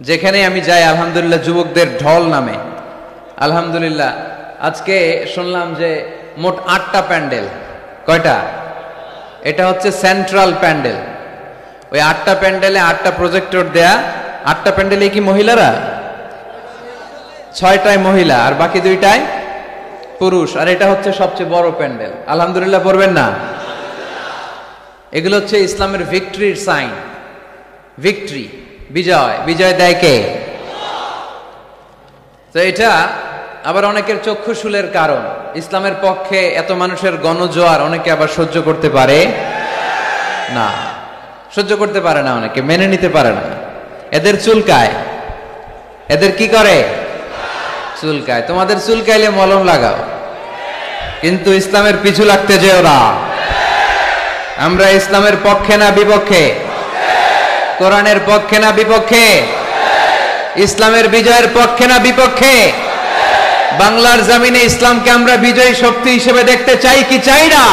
যেখানে আমি যাই আলহামদুলিল্লাহ যুবকদের ঢল নামে। আলহামদুলিল্লাহ আজকে শুনলাম যে মোট 8টা প্যান্ডেল। কয়টা? এটা হচ্ছে সেন্ট্রাল প্যান্ডেল। ওই 8টা প্যান্ডেলে 8টা প্রজেক্টর দেয়া। 8টা প্যান্ডেলে কি মহিলারা? 6টায় মহিলা আর বাকি 2টায় পুরুষ। আর এটা হচ্ছে সবচেয়ে বড় প্যান্ডেল। আলহামদুলিল্লাহ পড়বেন না? এগুলো হচ্ছে ইসলামের ভিক্টরির সাইন। ভিক্টরি, বিজয়। বিজয় দেয় কে? তো এটা আবার অনেকের চক্ষুশূলের কারণ। ইসলামের পক্ষে এত মানুষের গণজোয়ার অনেকে আবার সহ্য করতে পারে না, সহ্য করতে পারে না, অনেকে মেনে নিতে পারে না। এদের চুলকায়। এদের কি করে? চুলকায়। তোমাদের চুলকাইলে মলম লাগাও, কিন্তু ইসলামের পিছু লাগতে যেও না। আমরা ইসলামের পক্ষে না বিপক্ষে? কোরআনের পক্ষে না বিপক্ষে? ইসলামের বিজয়ের পক্ষে না বিপক্ষে? বাংলার জমিনে ইসলামকে আমরা বিজয়ী শক্তি হিসেবে দেখতে চাই কি চাই না?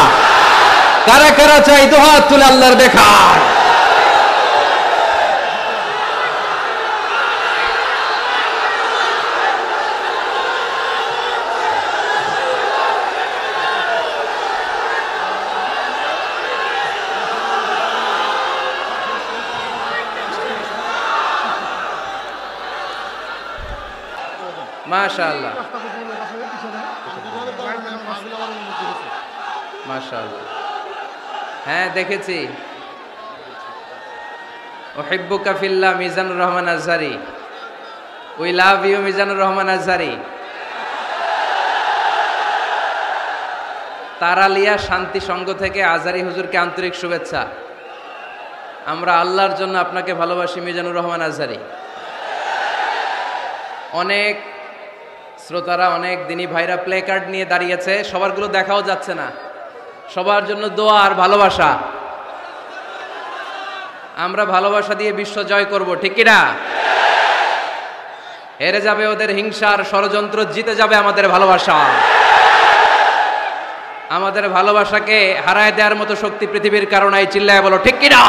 কারা কারা চাই দুহাত তুলে আল্লাহর দেখার। মাশাআল্লাহ মাশাআল্লাহ। হ্যাঁ দেখেছি। উহিব্বুকা ফিল্লাহ Mizanur Rahman Azhari. We love you Mizanur Rahman Azhari. Taralia Shanti Sangha থেকে আজহারি হুজুরকে আন্তরিক শুভেচ্ছা। আমরা আল্লাহর জন্য আপনাকে ভালোবাসি মিজানুর রহমান আজহারি। অনেক শ্রোতারা, অনেক দিনী ভাইরা প্লে কার্ড নিয়ে দাঁড়িয়েছে, সবারগুলো দেখাও যাচ্ছে না। সবার জন্য দোয়া আর ভালোবাসা। আমরা ভালোবাসা দিয়ে বিশ্ব জয় করব, ঠিক কিনা? হেরে যাবে ওদের হিংসার ষড়যন্ত্র, জিতে যাবে আমাদের ভালোবাসা। আমাদের ভালোবাসাকে হারায় দেওয়ার মতো শক্তি পৃথিবীর কারণে চিল্লায় বলো, ঠিক কিনা?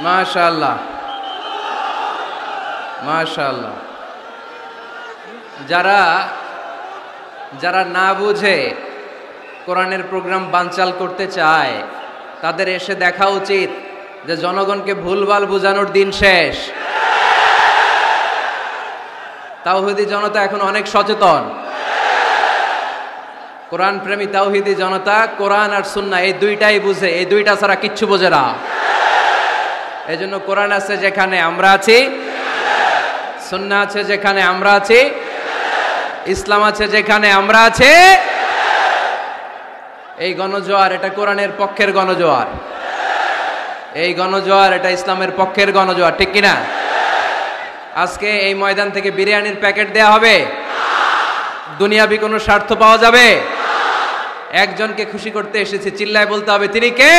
মাশাআল্লাহ মাশাআল্লাহ। যারা যারা না বুঝে কোরআনের প্রোগ্রাম বানচাল করতে চায়, তাদের এসে দেখা উচিত যে জনগণকে ভুলভাল বোঝানোর দিন শেষ। তাওহীদি জনতা এখন অনেক সচেতন। কোরআন প্রেমী তাওহীদি জনতা কোরআন আর সুন্নাহ এই দুইটাই বুঝে, এই দুইটা ছাড়া কিচ্ছু বোঝে না। এজন্য কোরআন আছে যেখানে আমরা আছি, সুন্নাহ আছে যেখানে আমরা আছি, ইসলাম আছে যেখানে আমরা আছি। এই গণজোয়ার এটা কোরআনের পক্ষের গণজোয়ার। এই গণজোয়ার এটা ইসলামের পক্ষের গণজোয়ার, ঠিক কিনা? আজকে এই ময়দান থেকে বিরিয়ানির প্যাকেট দেয়া হবে? দুনিয়াবি কোনো স্বার্থ পাওয়া যাবে? একজনকে খুশি করতে এসেছি, চিল্লায় বলতে হবে তিনি কে?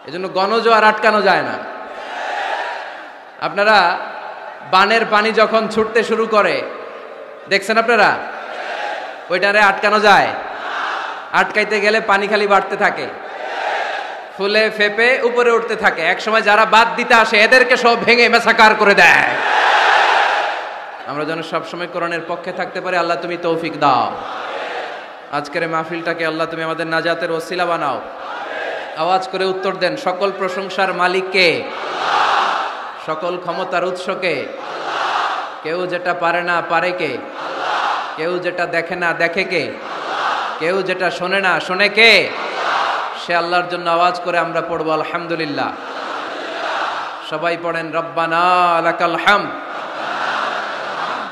এজন্য গণজোয়ার আটকানো যায় না। আপনারা বানের পানি যখন ছুটতে শুরু করে দেখছেন আপনারা? ওইটারে আটকানো যায়? আটকাইতে গেলে পানি খালি বাড়তে থাকে, ফুলে ফেপে উপরে উঠতে থাকে। এক সময় যারা বাদ দিতে আসে এদেরকে সব ভেঙে মেসাকার করে দেয়। আমরা যেন সবসময় কোরআনের পক্ষে থাকতে পারি। আল্লাহ তুমি তৌফিক দাও। আজকের মাহফিলটাকে আল্লাহ তুমি আমাদের নাজাতের ওসিলা বানাও। আওয়াজ করে উত্তর দেন, সকল প্রশংসার মালিক কে? সকল ক্ষমতার উৎস কে? কেউ যেটা পারে না পারে কে? কেউ যেটা দেখে না দেখে কে? কেউ যেটা শোনে না শোনে কে? সে আল্লাহর জন্য আওয়াজ করে আমরা পড়বো আলহামদুলিল্লাহ। সবাই পড়েন, রব্বানা লাকাল হামদ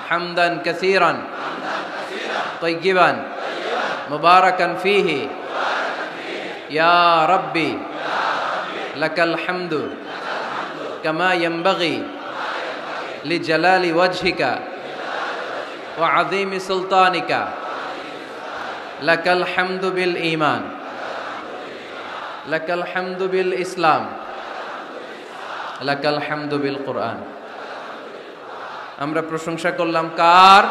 হামদান কাসীরান তাইয়িবান মুবারাকান ফীহি ইয়া রাব্বি লাকাল হামদু কামা ইয়ানবাগি লিজালালি ওয়াজহিকা ওয়া আযীমি সুলতানিকা লাকাল হামদু বিল ঈমান লাকাল হামদু বিল ইসলাম লাকাল হামদু বিল কুরআন। আমরা প্রশংসা করলাম কার?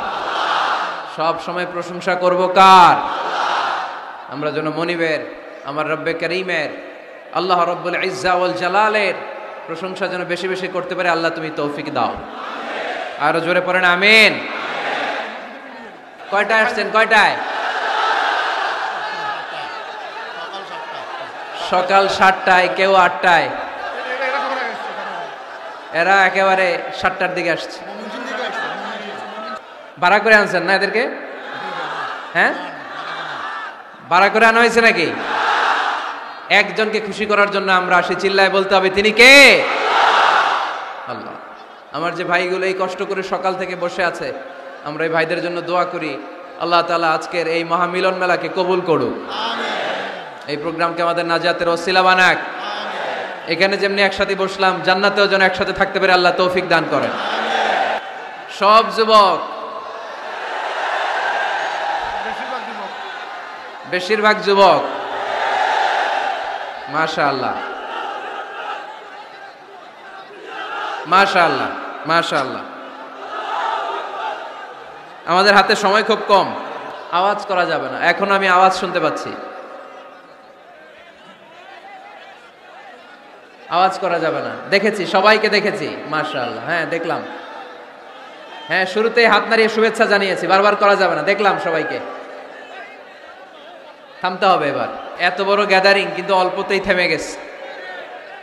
সব সময় প্রশংসা করব কার? আমরা যেন মনিবের, আমার রব্বে করিমের, আল্লাহ রব্বুল ইজ্জা ওয়াল জালালের প্রশংসা যেন বেশি বেশি করতে পারে। আল্লাহ তুমি তৌফিক দাও। আরো জোরে পড়েন আমিন। কয়টায় আসছেন? কয়টায়? সকাল 7টায়, কেউ 8টায়। এরা একেবারে 7টার দিকে আসছে। ভাড়া করে আনছেন না এদেরকে? হ্যাঁ, ভাড়া করে আনা হয়েছে নাকি? একজনকে খুশি করার জন্য আমরা আসি, চিল্লায় বলতে হবে তিনি কে? আল্লাহ। আমার যে ভাইগুলো এই কষ্ট করে সকাল থেকে বসে আছে, আমরা এই ভাইদের জন্য দোয়া করি আল্লাহ তাআলা আজকের এই মহামিলন মেলাকে কবুল করুক, এই প্রোগ্রামকে আমাদের নাজাতের ওসিলা বানাক। এখানে যেমনি একসাথে বসলাম, জান্নাতেও যেন একসাথে থাকতে পারে আল্লাহ তৌফিক দান করেন। সব যুবক, বেশিরভাগ যুবক, মাশাআল্লাহ মাশাআল্লাহ মাশাআল্লাহ। আমাদের হাতে সময় খুব কম, আওয়াজ করা যাবে না। এখন আমি আওয়াজ শুনতে পাচ্ছি, আওয়াজ করা যাবে না। দেখেছি, সবাইকে দেখেছি, মাশাআল্লাহ। হ্যাঁ দেখলাম, হ্যাঁ শুরুতেই হাত নাড়িয়ে শুভেচ্ছা জানিয়েছি, বারবার করা যাবে না। দেখলাম সবাইকে, থামতে হবে এবার। এত বড় গ্যাদারিং কিন্তু অল্পতেই থেমে গেছে।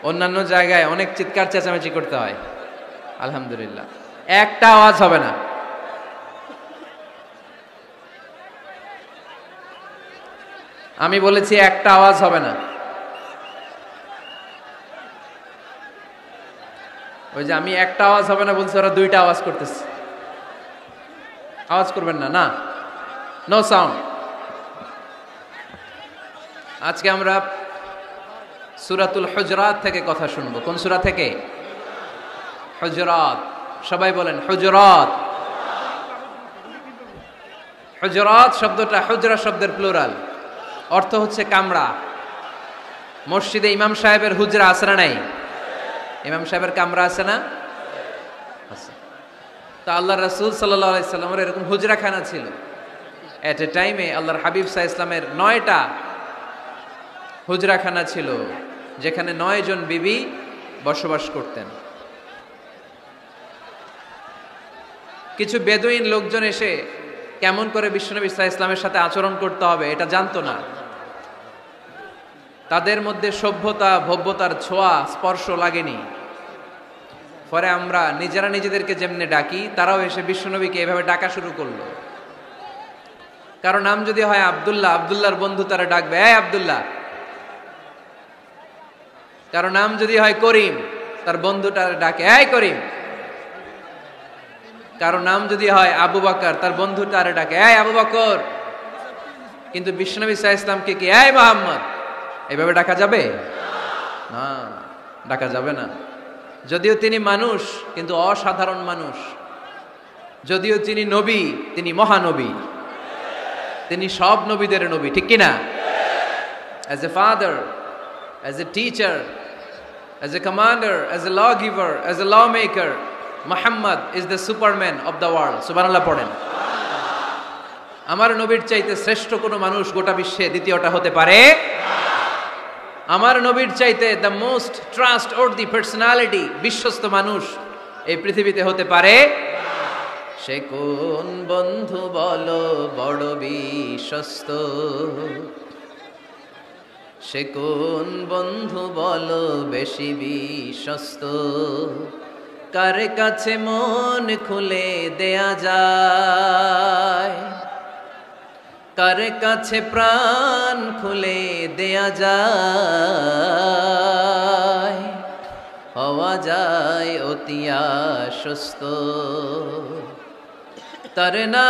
অন্যান্য জায়গায় অনেক চিৎকার চেঁচামেচি করতে হয়, আলহামদুলিল্লাহ একটা আওয়াজ হবে না। আমি বলেছি একটা আওয়াজ হবে না। ওই যে আমি একটা আওয়াজ হবে না বলছি, ওরা দুইটা আওয়াজ করতেছে। আওয়াজ করবেন না, না, নো সাউন্ড। আজকে আমরা সূরাতুল হুজরাত থেকে কথা শুনবো। কোন সূরা থেকে? হুজরাত। সবাই বলেন হুজরাত। হুজরাত শব্দটা হুজরা শব্দের প্লুরাল, অর্থ হচ্ছে কামরা। মসজিদে ইমাম সাহেবের হুজরা আছে না নাই? ইমাম সাহেবের কামরা আছে না? আছে। তো আল্লাহ রাসূল সাল্লাল্লাহু আলাইহি সাল্লামের এরকম হুজরাখানা ছিল। এট এ টাইমে আল্লাহর হাবিব সাল্লাল্লাহু আলাইহি সাল্লামের 9টা হুজরাখানা ছিল, যেখানে 9 জন বিবি বসবাস করতেন। কিছু বেদুইন লোকজন এসে কেমন করে বিশ্বনবী সাল্লাল্লাহু আলাইহি ইসলামের সাথে আচরণ করতে হবে এটা জানতো না। তাদের মধ্যে সভ্যতা ভব্যতার ছোঁয়া স্পর্শ লাগেনি। পরে আমরা নিজেরা নিজেদেরকে যেমনে ডাকি, তারাও এসে বিশ্বনবীকে এভাবে ডাকা শুরু করলো। কারো নাম যদি হয় আব্দুল্লাহ, আব্দুল্লাহর বন্ধু তারা ডাকবে এই আব্দুল্লাহ। কারো নাম যদি হয় করিম, তার বন্ধুটা ডাকে এই করিম। কারো নাম যদি হয় আবু বকর, তার বন্ধুটা ডাকে এই আবু বকর। কিন্তু বিশ্বনবী সাল্লাল্লাহু আলাইহি ইসলামকে কি এই মুহাম্মদ এভাবে ডাকা যাবে? না, ডাকা যাবে না। যদিও তিনি মানুষ, কিন্তু অসাধারণ মানুষ। যদিও তিনি নবী, তিনি মহানবী, তিনি সব নবীদের নবী, ঠিক কিনা? As a father, as a teacher, as a commander, as a law giver, as a law maker, Muhammad is the superman of the world. সুবহানাল্লাহ পড়েন। আমার নবীর চাইতে শ্রেষ্ঠ কোনো মানুষ গোটা বিশ্বে দ্বিতীয়টা হতে পারে? আমার নবীর চাইতে the most trust worthy personality, বিশ্বস্ত মানুষ এই পৃথিবীতে হতে পারে? সে কোন বন্ধু বলো বড় বিশ্বস্ত, সে কোন বন্ধু বলো বেশি বিশ্বস্ত, কার কাছে মন খুলে দেয়া যায়, কার কাছে প্রাণ খুলে দেয়া যায়, হওয়া যায় অতি আশ্বস্ত, তার নাম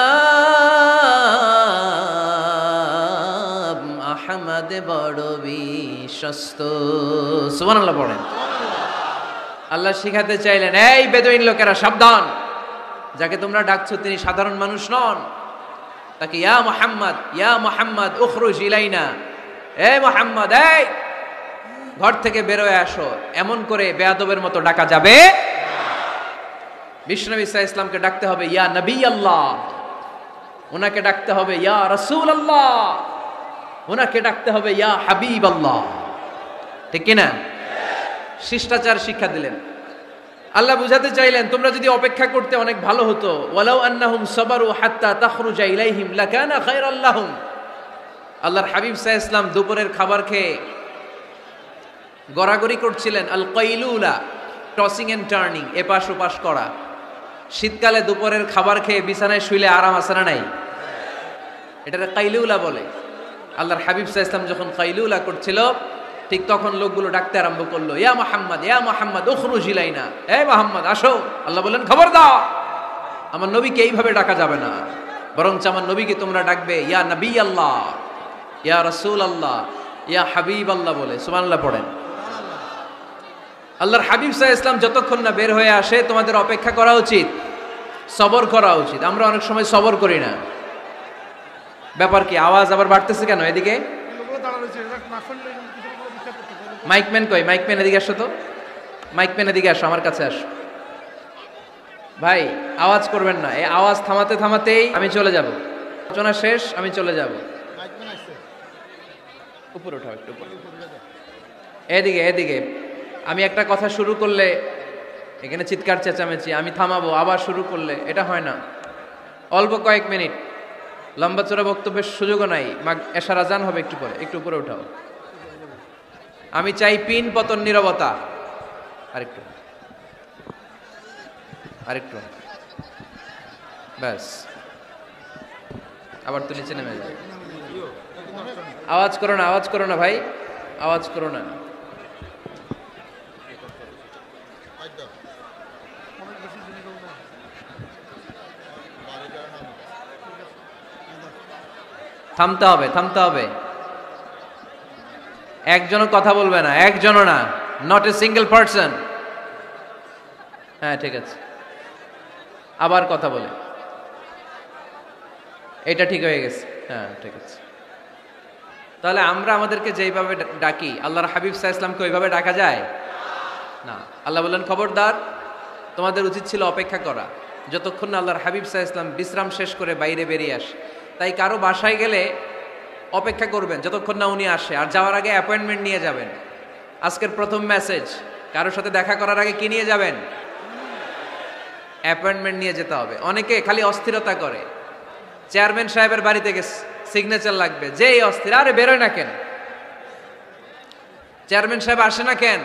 আহমদ বড় বিশ্বস্ত। সুবহানাল্লাহ পড়েন। আল্লাহ শিখাতে চাইলেন, এই বেদুইন লোকেরা সাবধান, যাকে তোমরা ডাকছো তিনি সাধারণ মানুষ নন। তাকে ইয়া মুহাম্মদ উখরুজ ইলাইনা, এই মুহাম্মদ, এই ঘর থেকে বের হয়ে আসো, এমন করে বেয়াদবের মতো ডাকা যাবে। বিষ্ণু ঈসা ইসলামকে ডাকতে হবে ইয়া নবী আল্লাহ, ওনাকে ডাকতে হবে ইয়া রাসূল আল্লাহ, ওনাকে ডাকতে হবে ইয়া হাবিব আল্লাহ। ঠিক কিনা? শিষ্টাচার শিক্ষা দিলেন। আল্লাহ বুঝাতে চাইলেন, তোমরা যদি অপেক্ষা করতে অনেক ভালো হতো। ওয়ালাউ আন্নাহুম সাবারু হাত্তা তাখরুজা ইলাইহিম লাকানা খায়রাল লাহুম। আল্লাহর হাবিব সাল্লাল্লাহু আলাইহি ওয়াসাল্লাম দুপুরের খাবার খেয়ে গড়াগড়ি করছিলেন। আল কাইলুলা, টসিং এন্ড টার্নিং, এপাশ ওপাশ করা। শীতকালে দুপুরের খাবার খেয়ে বিছানায় শুইলে আরাম আছে না নাই? এটাকে কাইলুলা বলে। আল্লাহর হাবিব সাল্লাল্লাহু আলাইহি ওয়াসাল্লাম যখন কাইলুলা করছিল, ঠিক তখন লোকগুলো ডাকতে আরম্ভ করলো, ইয়া মুহাম্মদ উখরুজ ইলাইনা, এ মুহাম্মদ আসো। আল্লাহ বললেন, খবর দাও, আমার নবীকে এইভাবে ডাকা যাবে না, বরঞ্চ আমার নবীকে তোমরা ডাকবে ইয়া নবী আল্লাহ, ইয়া রাসূল আল্লাহ, ইয়া হাবিব আল্লাহ বলে। সুবহানাল্লাহ পড়েন। আল্লাহর হাবিব সাল্লাল্লাহু আলাইহি ওয়াসাল্লাম যতক্ষণ না বের হয়ে আসে তোমাদের অপেক্ষা করা উচিত, সবর করা উচিত। আমরা অনেক সময় সবর করি না। ব্যাপার কি? আওয়াজ আবার বাড়তেছে কেন? এদিকে মাইকম্যান কই? মাইকম্যান এদিকে আসো তো, মাইকম্যান এদিকে আসো, আমার কাছে আসো। ভাই আওয়াজ করবেন না, এই আওয়াজ থামাতে থামাতেই আমি চলে যাব। আলোচনা শেষ, আমি চলে যাব। উপরে উঠাও একটু, উপরে। এদিকে এদিকে। আমি একটা কথা শুরু করলে এখানে চিৎকার চেঁচামেচি, আমি থামাবো, আবার শুরু করলে এটা হয় না। অল্প কয়েক মিনিট, লম্বা চড়া বক্তব্যের সুযোগও নাই। এশার আজান হবে একটু পরে, একটু উপরে উঠাও। আমি চাই পিন পতন নীরবতা। আরেকটু আরেকটু, ব্যাস। আবার তো নিচে নেমে যাবে। আওয়াজ করো না, আওয়াজ করো না ভাই, আওয়াজ করো না। থামতে হবে, থামতে হবে। একজনও কথা বলবে না, একজনও না, নট এ সিঙ্গেল পারসন। হ্যাঁ ঠিক আছে, আবার কথা বলে। এটা ঠিক হয়ে গেছে, হ্যাঁ ঠিক আছে। তাহলে আমরা আমাদেরকে যেইভাবে ডাকি, আল্লাহর হাবিব সাল্লাল্লাহু আলাইহি ওয়াসাল্লামকে ওইভাবে ডাকা যায় না। আল্লাহ বললেন, খবরদার, তোমাদের উচিত ছিল অপেক্ষা করা, যতক্ষণ না আল্লাহর হাবিব সাল্লাল্লাহু আলাইহি ওয়াসাল্লাম বিশ্রাম শেষ করে বাইরে বেরিয়ে আসে। তাই কারো বাসায় গেলে অপেক্ষা করবেন যতক্ষণ না উনি আসে, আর যাওয়ার আগে অ্যাপয়েন্টমেন্ট নিয়ে যাবেন। আজকের প্রথম মেসেজ, কারোর সাথে দেখা করার আগে কি নিয়ে যাবেন? অ্যাপয়েন্টমেন্ট নিয়ে যেতে হবে। অনেকে খালি অস্থিরতা করে, চেয়ারম্যান সাহেবের বাড়িতে গেছে, সিগনেচার লাগবে, যেই অস্থির, আরে বেরোয় না কেন? চেয়ারম্যান সাহেব আসে না কেন?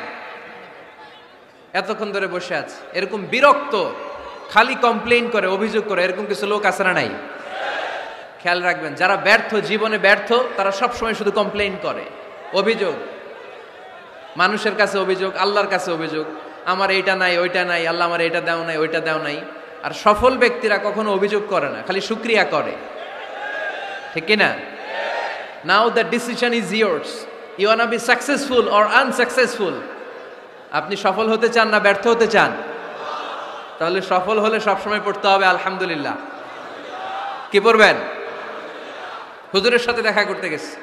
এতক্ষণ ধরে বসে আছে। এরকম বিরক্ত, খালি কমপ্লেইন করে, অভিযোগ করে, এরকম কিছু লোক আছে না নাই? খেয়াল রাখবেন, যারা ব্যর্থ, জীবনে ব্যর্থ, তারা সবসময় শুধু কমপ্লেইন করে, অভিযোগ। মানুষের কাছে অভিযোগ, আল্লাহর কাছে অভিযোগ, আমার এইটা নাই, ওইটা নাই, আল্লাহ আমার এইটা দাও নাই, ওইটা দাও নাই। আর সফল ব্যক্তিরা কখনো অভিযোগ করে না, খালি শুকরিয়া করে। ঠিক কিনা? Now the decision is yours, you want to be successful or unsuccessful. আপনি সফল হতে চান না ব্যর্থ হতে চান? তাহলে সফল হলে সবসময় পড়তে হবে আলহামদুলিল্লাহ। কি পড়বেন? হুজুরের সাথে দেখা করতে গেছে,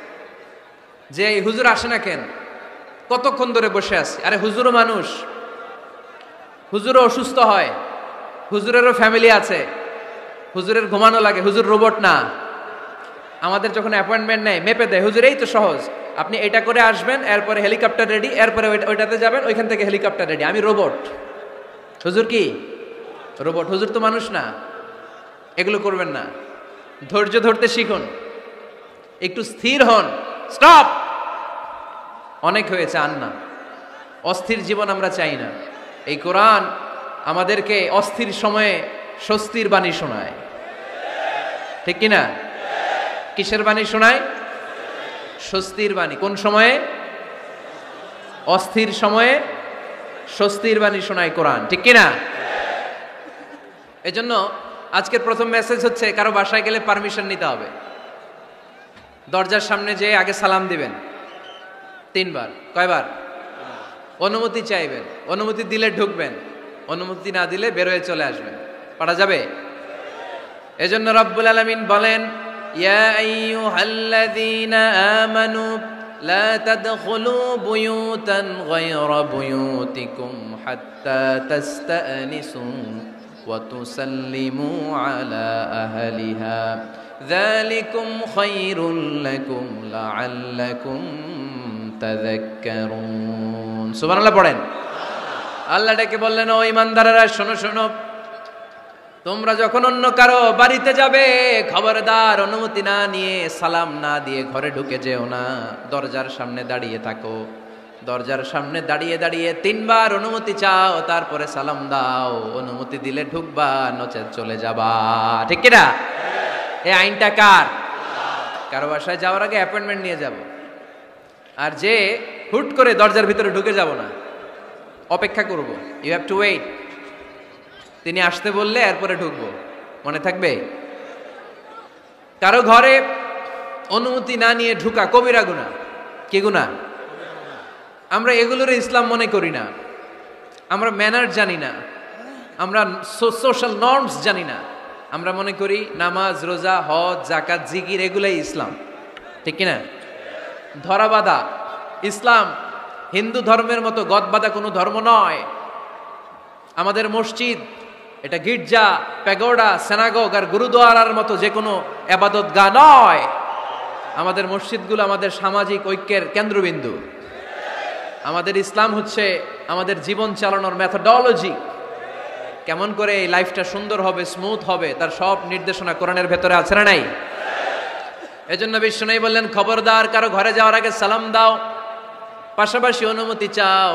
যে এই হুজুর আসে না কেন, কতক্ষণ ধরে বসে আছে। আরে হুজুরও মানুষ, হুজুরও অসুস্থ হয়, হুজুরেরও ফ্যামিলি আছে, হুজুরের ঘুমানো লাগে, হুজুর রোবট না। আমাদের যখন অ্যাপয়েন্টমেন্ট নেয়, মেপে দেয়, হুজুর এই তো সহজ, আপনি এটা করে আসবেন, এরপরে হেলিকপ্টার রেডি, এরপরে ওইটাতে যাবেন, ওইখান থেকে হেলিকপ্টার রেডি। আমি রোবট, হুজুর কি রোবট? হুজুর তো মানুষ না। এগুলো করবেন না, ধৈর্য ধরতে শিখুন, একটু স্থির হন। স্টপ, অনেক হয়েছে, আন না। অস্থির জীবন আমরা চাই না। এই কোরআন আমাদেরকে অস্থির সময়ে স্বস্তির বাণী শোনায়, ঠিক কিনা? কিসের বাণী শোনায়? স্বস্তির বাণী। কোন সময়ে? অস্থির সময়ে স্বস্তির বাণী শোনায় কোরআন, ঠিক কিনা? এজন্য আজকের প্রথম মেসেজ হচ্ছে, কারো বাসায় গেলে পারমিশন নিতে হবে। দরজার সামনে যেয়ে আগে সালাম দিবেন 3 বার। কয়বার? অনুমতি চাইবেন, অনুমতি দিলে ঢুকবেন, অনুমতি না দিলে বের হয়ে চলে আসবেন। পারা যাবে? এজন্য রব্বুল আলামিন বলেন, ইয়া আইয়ুহাল্লাযীনা আমানু লা তাদখুলু বুয়ুতান গায়রা বুয়ুতিকুম হাত্তা তাস্তানিসু ওয়া তুসাল্লিমু আলা আহলিহা যালিকুম খায়রুল লাকুম লাআল্লাকুম তাযাক্কারুন। সুবহানাল্লাহ পড়েন। আল্লাহ ডেকে বললেন, ও ঈমানদারেরা শোনো শোনো, তোমরা যখন অন্য কারো বাড়িতে যাবে খবরদার অনুমতি না নিয়ে সালাম না দিয়ে ঘরে ঢুকে যেও না। দরজার সামনে দাঁড়িয়ে থাকো, দরজার সামনে দাঁড়িয়ে দাঁড়িয়ে 3 বার অনুমতি চাও, তারপরে সালাম দাও। অনুমতি দিলে ঢুকবা, নচেত চলে যাবা। ঠিক কি না? এই আইনটা কার? কারো বাসায় যাওয়ার আগে অ্যাপয়েন্টমেন্ট নিয়ে যাব, আর যে হুট করে দরজার ভিতরে ঢুকে যাব না, অপেক্ষা করব। You have to wait. তিনি আসতে বললে এরপরে ঢুকবো, মনে থাকবে? কারো ঘরে অনুমতি না নিয়ে ঢুকা কবিরা গুনাহ। কি গুনাহ? আমরা এগুলোর ইসলাম মনে করি না, আমরা ম্যানার জানি না, আমরা সোশ্যাল নর্মস জানি না। আমরা মনে করি নামাজ, রোজা, হজ, যাকাত, জিকির এগুলাই ইসলাম। ঠিক কিনা? ধরাবাঁধা ইসলাম হিন্দু ধর্মের মতো গদবাঁধা কোনো ধর্ম নয়। আমাদের মসজিদ এটা গির্জা, প্যাগোডা, সেনাগগ আর গুরুদুয়ারার মতো যে কোনো ইবাদতগাহ নয়। আমাদের মসজিদগুলো আমাদের সামাজিক ঐক্যের কেন্দ্রবিন্দু। আমাদের ইসলাম হচ্ছে আমাদের জীবন চালানোর মেথোডোলজি। কেমন করে এই লাইফটা সুন্দর হবে, স্মুথ হবে, তার সব নির্দেশনা কোরআনের ভেতরে আছে না নাই? এজন্য বিশ্বনবী বললেন, খবরদার কারো ঘরে যাওয়ার আগে সালাম দাও, পাশাপাশি অনুমতি চাও।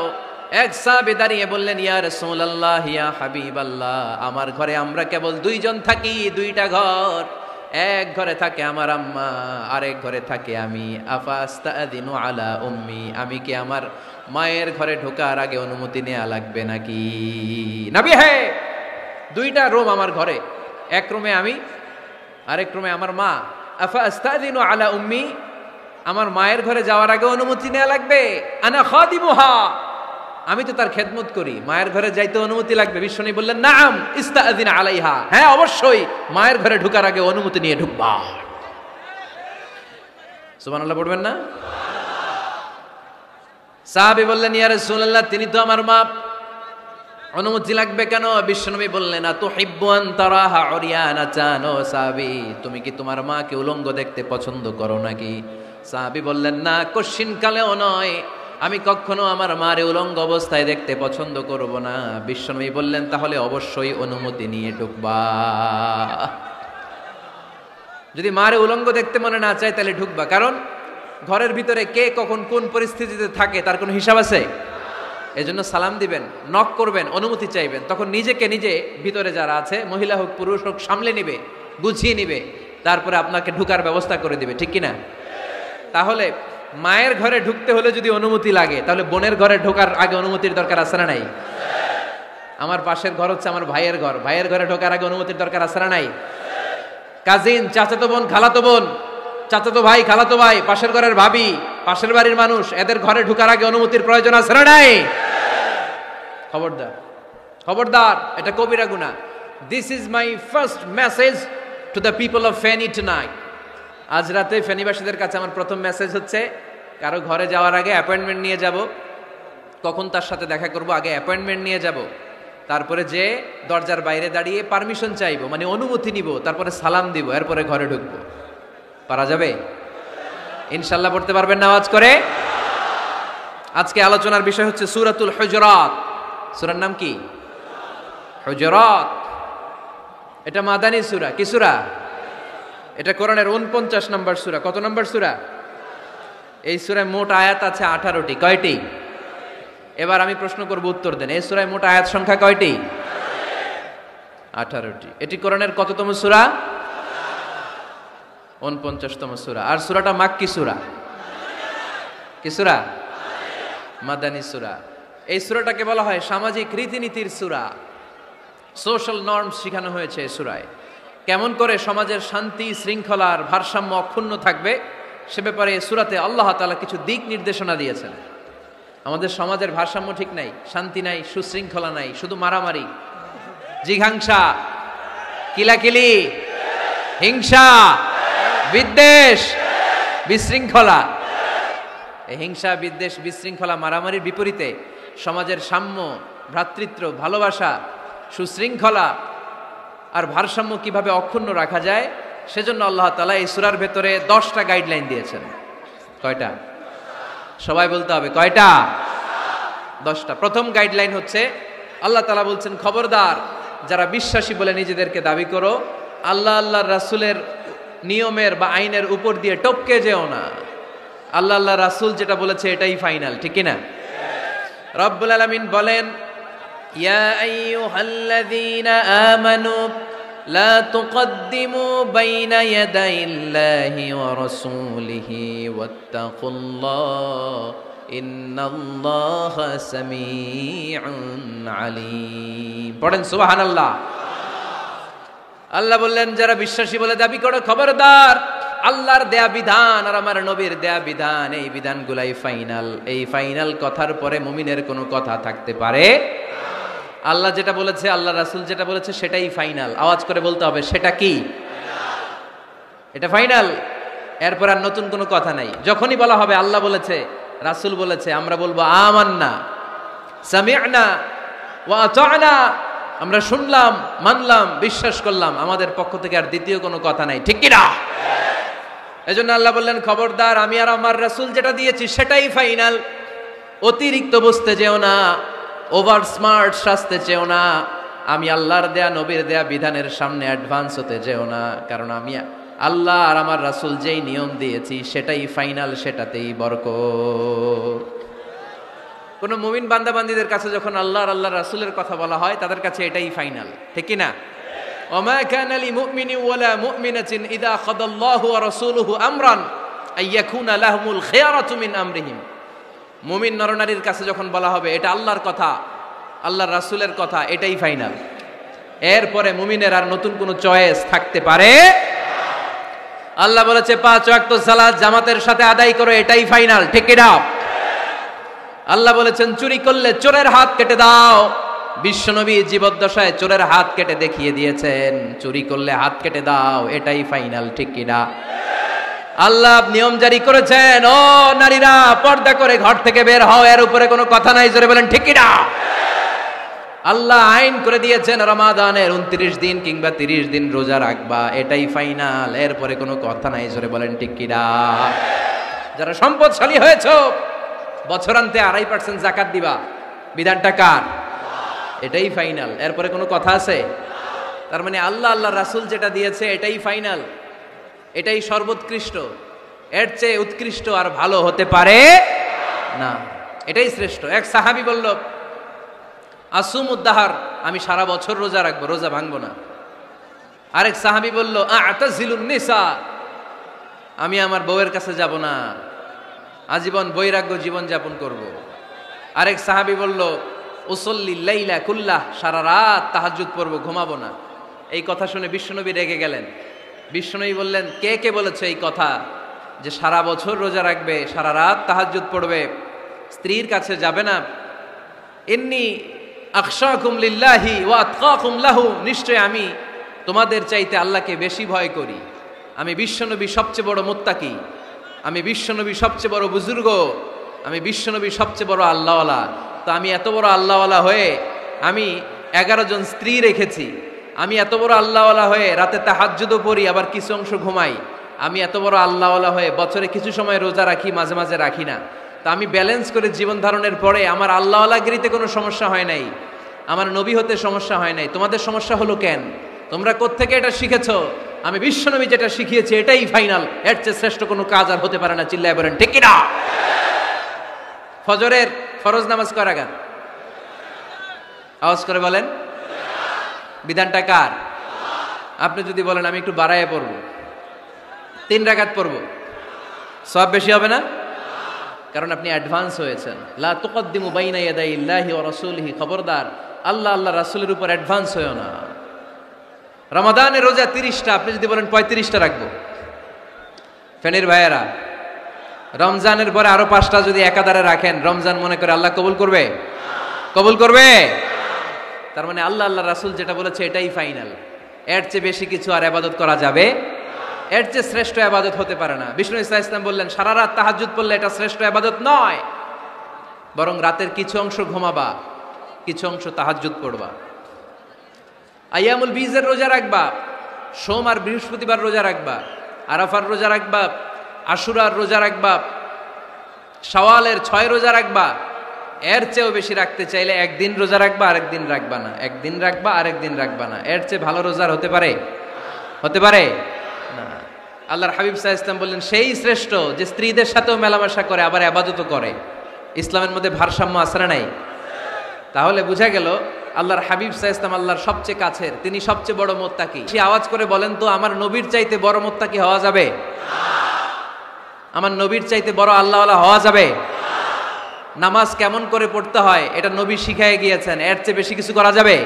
এক সাহাবী দাঁড়িয়ে বললেন, ইয়া রাসূলুল্লাহ, ইয়া হাবিবাল্লাহ, আমার ঘরে আমরা কেবল 2 জন থাকি, 2টা ঘর। এক ঘরে থাকে আমার আম্মা, আরেক ঘরে থাকে আমি। আফাস্তাদিনু আলা উম্মি, আমি কি আমার মায়ের ঘরে ঢোকার আগে অনুমতি নেওয়া লাগবে নাকি? নবী হে, 2টা রুম আমার ঘরে, এক রুমে আমি, আরেক রুমে আমার মা। আফাস্তাদিনু আলা উম্মি, আমার মায়ের ঘরে যাওয়ার আগে অনুমতি নেওয়া লাগবে? আনা খাদিমুহা, আমি তো তার খেদমত করি, মায়ের ঘরে যাইতে অনুমতি লাগবে? বিশ্বনবী বললেন, নাআম ইস্তাআযিন আলাইহা, হ্যাঁ অবশ্যই মায়ের ঘরে ঢোকার আগে অনুমতি নিয়ে ঢুকবা। সুবহানাল্লাহ পড়বেন না? সাহাবী বললেন, ইয়া রাসূলুল্লাহ, তিনি তো আমার মা, অনুমতি লাগবে কেন? বিশ্বনবী বললেন, আতুহিব্বু আন তারাহা উরিয়ানাতান, ও সাহাবী, তুমি কি তোমার মাকে উলঙ্গ দেখতে পছন্দ করো নাকি? সাহাবী বললেন, না, কশিন কালেও নয়, আমি কখনো আমার মারে উলঙ্গ অবস্থায় দেখতে পছন্দ করব না। বিশ্বনবী বললেন, তাহলে অবশ্যই অনুমতি নিয়ে ঢুকবা। যদি মারে উলঙ্গ দেখতে মনে না চায় তাহলে ঢুকবা, কারণ ঘরের ভিতরে কে কখন কোন পরিস্থিতিতে থাকে তার কোনো হিসাব আছে। এজন্য সালাম দিবেন, নক করবেন, অনুমতি চাইবেন, তখন নিজেকে নিজে ভিতরে যারা আছে, মহিলা হোক পুরুষ হোক, সামলে নিবে, গুছিয়ে নিবে, তারপরে আপনাকে ঢুকার ব্যবস্থা করে দিবে। ঠিক কিনা? তাহলে মায়ের ঘরে ঢুকতে হলে যদি অনুমতি লাগে, তাহলে বোনের ঘরে ঢোকার আগে অনুমতির দরকার আছে না নাই? আমার পাশের ঘর হচ্ছে আমার ভাইয়ের ঘর, ভাইয়ের ঘরে ঢোকার আগে অনুমতির দরকার আছে না নাই? কাজিন, চাচাতো বোন, খালাতো বোন, চাচাতো ভাই, খালাতো ভাই, পাশের ঘরের ভাবি, পাশের বাড়ির মানুষ, এদের ঘরে ঢোকার আগে অনুমতির প্রয়োজন আছে না নাই? খবরদার, খবরদার, এটা কবিরা গুনাহ। This is my first message to the people of Feni tonight. আজ রাতে ফেনীবাসীদের কাছে আমার প্রথম মেসেজ হচ্ছে, কারো ঘরে যাওয়ার আগে অ্যাপয়েন্টমেন্ট নিয়ে যাব। কখন তার সাথে দেখা করব, আগে অ্যাপয়েন্টমেন্ট নিয়ে যাব, তারপরে যে দরজার বাইরে দাঁড়িয়ে পারমিশন চাইবো, মানে অনুমতি নিব, তারপরে সালাম দিব, এরপরে ঘরে ঢুকবো। পারা যাবে? ইনশাল্লাহ পড়তে পারবেন না আওয়াজ করে? আজকে আলোচনার বিষয় হচ্ছে সূরাতুল হুজুরাত। সূরার নাম কি? হুজুরাত। এটা মাদানী সূরা। কি সূরা? এটা কোরআনের 49 নম্বর সূরা। কত নম্বর সূরা? এই সূরায় মোট আয়াত আছে 18টি। কয়টি? এবার আমি প্রশ্ন করব, উত্তর দেন। এই সূরায় মোট আয়াত সংখ্যা কয়টি? 18টি। এটি কোরআনের কততম সূরা? 49তম সূরা। আর সূরাটা মাক্কি সূরা। কি সূরা? মাদানী সূরা। এই সূরাটাকে বলা হয় সামাজিক রীতিনীতির সূরা। সোশ্যাল নর্মস শেখানো হয়েছে এই সূরায়। কেমন করে সমাজের শান্তি শৃঙ্খলার ভারসাম্য অক্ষুণ্ণ থাকবে সে ব্যাপারে এই সূরাতে আল্লাহ তাআলা কিছু দিক নির্দেশনা দিয়েছেন। আমাদের সমাজের ভারসাম্য ঠিক নাই, শান্তি নাই, সুশৃঙ্খলা নাই, শুধু মারামারি, জিঘাংসা, কিলাকিলি, হিংসা, বিদ্বেষ, বিশৃঙ্খলা। এই হিংসা, বিদ্বেষ, বিশৃঙ্খলা, মারামারির বিপরীতে সমাজের সাম্য, ভ্রাতৃত্ব, ভালোবাসা, সুশৃঙ্খলা আর ভারসাম্য কিভাবে অক্ষুণ্ণ রাখা যায়, সেজন্য আল্লাহ তাআলা এই সূরার ভেতরে 10টা গাইডলাইন দিয়েছেন। কয়টা? সবাই বলতে হবে, কয়টা? 10টা। প্রথম গাইডলাইন হচ্ছে আল্লাহ তাআলা বলছেন, খবরদার যারা বিশ্বাসী বলে নিজেদেরকে দাবি করো, আল্লাহ আল্লাহর রাসূলের নিয়মের বা আইনের উপর দিয়ে টপকে যেও না। আল্লাহ আল্লাহ রাসূল যেটা বলেছে এটাই ফাইনাল, ঠিক কি না? রব্বুল আলামিন বলেন, ইয়া আইয়ুহাল্লাযীনা আমানু লা তুকদ্দিমু বাইনা ইয়াদাইল্লাহি ওয়া রাসূলিহি ওয়াত্তাকুল্লাহ ইন্নাল্লাহা সামিউন আলীম। পড়েন সুবহানাল্লাহ। আল্লাহ বললেন, যারা বিশ্বাসী বলে দাবি করো, খবরদার আল্লাহর দেয়া বিধান আর আমার নবীর দেয়া বিধান, এই বিধানগুলাই ফাইনাল। এই ফাইনাল কথার পরে মুমিনের কোনো কথা থাকতে পারে? আল্লাহ যেটা বলেছে, আল্লাহ রাসূল যেটা বলেছে সেটাই ফাইনাল। আওয়াজ করে বলতে হবে, সেটা কি? এটা ফাইনাল। এরপর আর নতুন কোনো কথা নাই। যখনই বলা হবে আল্লাহ বলেছে, রাসূল বলেছে, আমরা বলবো আমান্না, সামি'না ওয়া আতা'না, আমরা শুনলাম, মানলাম, বিশ্বাস করলাম। আমাদের পক্ষ থেকে আর দ্বিতীয় কোনো কথা নাই, ঠিক কি না? এজন্য আল্লাহ বললেন, খবরদার আমি আর আমার রাসূল যেটা দিয়েছি সেটাই ফাইনাল। অতিরিক্ত বুঝতে যেও না, ওভার স্মার্ট সাজতে চেও না, আমি আল্লাহর দেয়া নবীর দেয়া বিধানের সামনে অ্যাডভান্স হতে যেও না। কারণ আমি আল্লাহ আর আমার রাসূল যেই নিয়ম দিয়েছি সেটাই ফাইনাল, সেটাতেই বরকত। কোন মুমিন বান্দাবান্দীদের কাছে যখন আল্লাহ আর আল্লাহর রাসূলের কথা বলা হয়, তাদের কাছে এটাই ফাইনাল, ঠিক কি না? ওমা কানা লিমুমিনি ওয়ালা মুমিনাতিন ইযা খাদাল্লাহু ওয়া রাসূলুহু আমরান আইয়াকুনা লাহুমুল খিয়ারাতু মিন আমরিহিম। মুমিন নরনারীর কাছে যখন বলা হবে এটা আল্লাহর কথা, আল্লাহর রাসূলের কথা, এটাই ফাইনাল। এরপরে মুমিনের আর নতুন কোনো চয়েস থাকতে পারে? আল্লাহ বলেছে 5 ওয়াক্ত সালাত জামাতের সাথে আদায় করো, এটাই ফাইনাল, ঠিক কি না? আল্লাহ বলেছেন, চুরি করলে চোরের হাত কেটে দাও। বিশ্বনবী জীবদ্দশায় চোরের হাত কেটে দেখিয়ে দিয়েছেন, চুরি করলে হাত কেটে দাও, এটাই ফাইনাল, ঠিক কি না? আল্লাহ নিয়ম জারি করেছেন, ও নারীরা পর্দা করে ঘর থেকে বের হও, এর উপরে কোনো কথা নাই, জোরে বলেন ঠিক কি না? আল্লাহ আইন করে দিয়েছেন, রমাদানের 29 দিন কিংবা 30 দিন রোজা রাখবা, এটাই ফাইনাল, এরপরে কোনো কথা নাই, জোরে বলেন ঠিক কি না? যারা সম্পদশালী হয়েছো, বছরান্তে 2.5% যাকাত দিবা, বিধানটা কার? এটাই ফাইনাল, এরপরে কোনো কথা আছে? তার মানে আল্লাহ আল্লাহ রাসূল যেটা দিয়েছে এটাই ফাইনাল, এটাই সর্বোৎকৃষ্ট। এর চেয়ে উৎকৃষ্ট আর ভালো হতে পারে না, এটাই শ্রেষ্ঠ। এক সাহাবী বলল, আসুমুদ্দাহার, আমি সারা বছর রোজা রাখবো, রোজা ভাঙবো না। আরেক সাহাবী বলল, আ'তাজিলুন নিসা, আমি আমার বউয়ের কাছে যাব না, আজীবন বৈরাগ্য জীবন যাপন করব। আরেক সাহাবী বলল, উসল্লিল লাইলা কুল্লাহ, সারা রাত তাহাজ্জুদ পড়ব, ঘুমাবো না। এই কথা শুনে বিশ্বনবী রেগে গেলেন। বিশ্বনবী বললেন, কে কে বলেছে এই কথা যে সারা বছর রোজা রাখবে, সারা রাত তাহাজ্জুদ পড়বে, স্ত্রীর কাছে যাবে না? ইন্নী আখশাকুম লিল্লাহি ওয়া আতকাকুম লাহু, নিশ্চয় আমি তোমাদের চাইতে আল্লাহকে বেশি ভয় করি। আমি বিশ্বনবী সবচেয়ে বড় মুত্তাকি, আমি বিশ্বনবী সবচেয়ে বড় বুজুর্গ, আমি বিশ্বনবী সবচেয়ে বড় আল্লাহওয়ালা। তো আমি এত বড় আল্লাহওয়ালা হয়ে আমি 11 জন স্ত্রী রেখেছি, আমি এত বড় আল্লাহওয়ালা হয়ে রাতে তাহাজ্জুদও পড়ি, আবার কিছু অংশ ঘুমাই। আমি এত বড় আল্লাহওয়ালা হয়ে বছরে কিছু সময় রোজা রাখি, মাঝে মাঝে রাখি না। তা আমি ব্যালেন্স করে জীবন ধারণের পরে আমার আল্লাহওয়ালাগিরিতে কোনো সমস্যা হয় নাই, আমার নবী হতে সমস্যা হয় নাই। তোমাদের সমস্যা হলো কেন? তোমরা কোত্থেকে এটা শিখেছো? আমি বিশ্বনবী যেটা শিখিয়েছি এটাই ফাইনাল, এর চেয়ে শ্রেষ্ঠ কোনো কাজ আর হতে পারে না। চিল্লায় বলেন ঠিক কি না? ফজরের ফরজ নামাজ কয় রাকাত? আওয়াজ করে বলেন। বিধানটা কার? আপনি যদি বলেন আমি একটু বাড়ায় পড়বো, 3 রাকাত পড়বো, সওয়াব বেশি হবে না? কারণ আপনি অ্যাডভান্স হয়েছেন। লা তুকদ্দিমু বাইনা ইয়াদাইল্লাহি ওয়া রাসূলিহি, খবরদার আল্লাহ আল্লাহ রাসূলের উপর অ্যাডভান্স হয়ো না। রমাদানের রোজা 30টা, আপনি যদি বলেন 35টা রাখবো, ফেনীর ভাইয়েরা রমজানের পরে আরো 5টা যদি একাধারে রাখেন, রমজান মনে করে আল্লাহ কবুল করবে? কবুল করবে? তার মানে আল্লাহ আল্লাহ রাসূল যেটা বলেছে এটাই ফাইনাল। এর চেয়ে বেশি কিছু আর ইবাদত করা যাবে, এর চেয়ে শ্রেষ্ঠ ইবাদত হতে পারে না। বিষ্ণু ইসা ইসলাম বললেন, সারা রাত তাহাজ্জুদ পড়লে এটা শ্রেষ্ঠ ইবাদত নয়, বরং রাতের কিছু অংশ ঘুমাবা, কিছু অংশ তাহাজ্জুদ পড়বা। আইয়ামুল বীজের রোজা রাখবা, সোম আর বৃহস্পতিবার রোজা রাখবা, আরাফার রোজা রাখবা, আশুরার রোজা রাখবা, শাওয়ালের 6 রোজা রাখবা। এর চেয়েও বেশি রাখতে চাইলে একদিন রোজা রাখবা, আরেকদিন রাখবা না, একদিন রাখবা, আরেকদিন রাখবা না। এর চেয়ে ভালো রোজার হতে পারে? হতে পারে না। আল্লাহর হাবিব সাল্লাল্লাহু আলাইহি ওয়াসাল্লাম বললেন, সেই শ্রেষ্ঠ যে স্ত্রীদের সাথেও মেলামেশা করে আবার ইবাদতও করে। ইসলামের মধ্যে ভারসাম্য আছে না নাই? তাহলে বোঝা গেল আল্লাহর হাবিব সাল্লাল্লাহু আলাইহি ওয়াসাল্লাম আল্লাহর সবচেয়ে কাছের, তিনি সবচেয়ে বড় মুত্তাকি। সে আওয়াজ করে বলেন তো, আমার নবীর চাইতে বড় মুত্তাকি হওয়া যাবে? আমার নবীর চাইতে বড় আল্লাহওয়ালা হওয়া যাবে? নামাজ কেমন করে পড়তে হয় এটা নবী শিখায় গিয়েছেন, এর চেয়ে বেশি কিছু করা যাবে?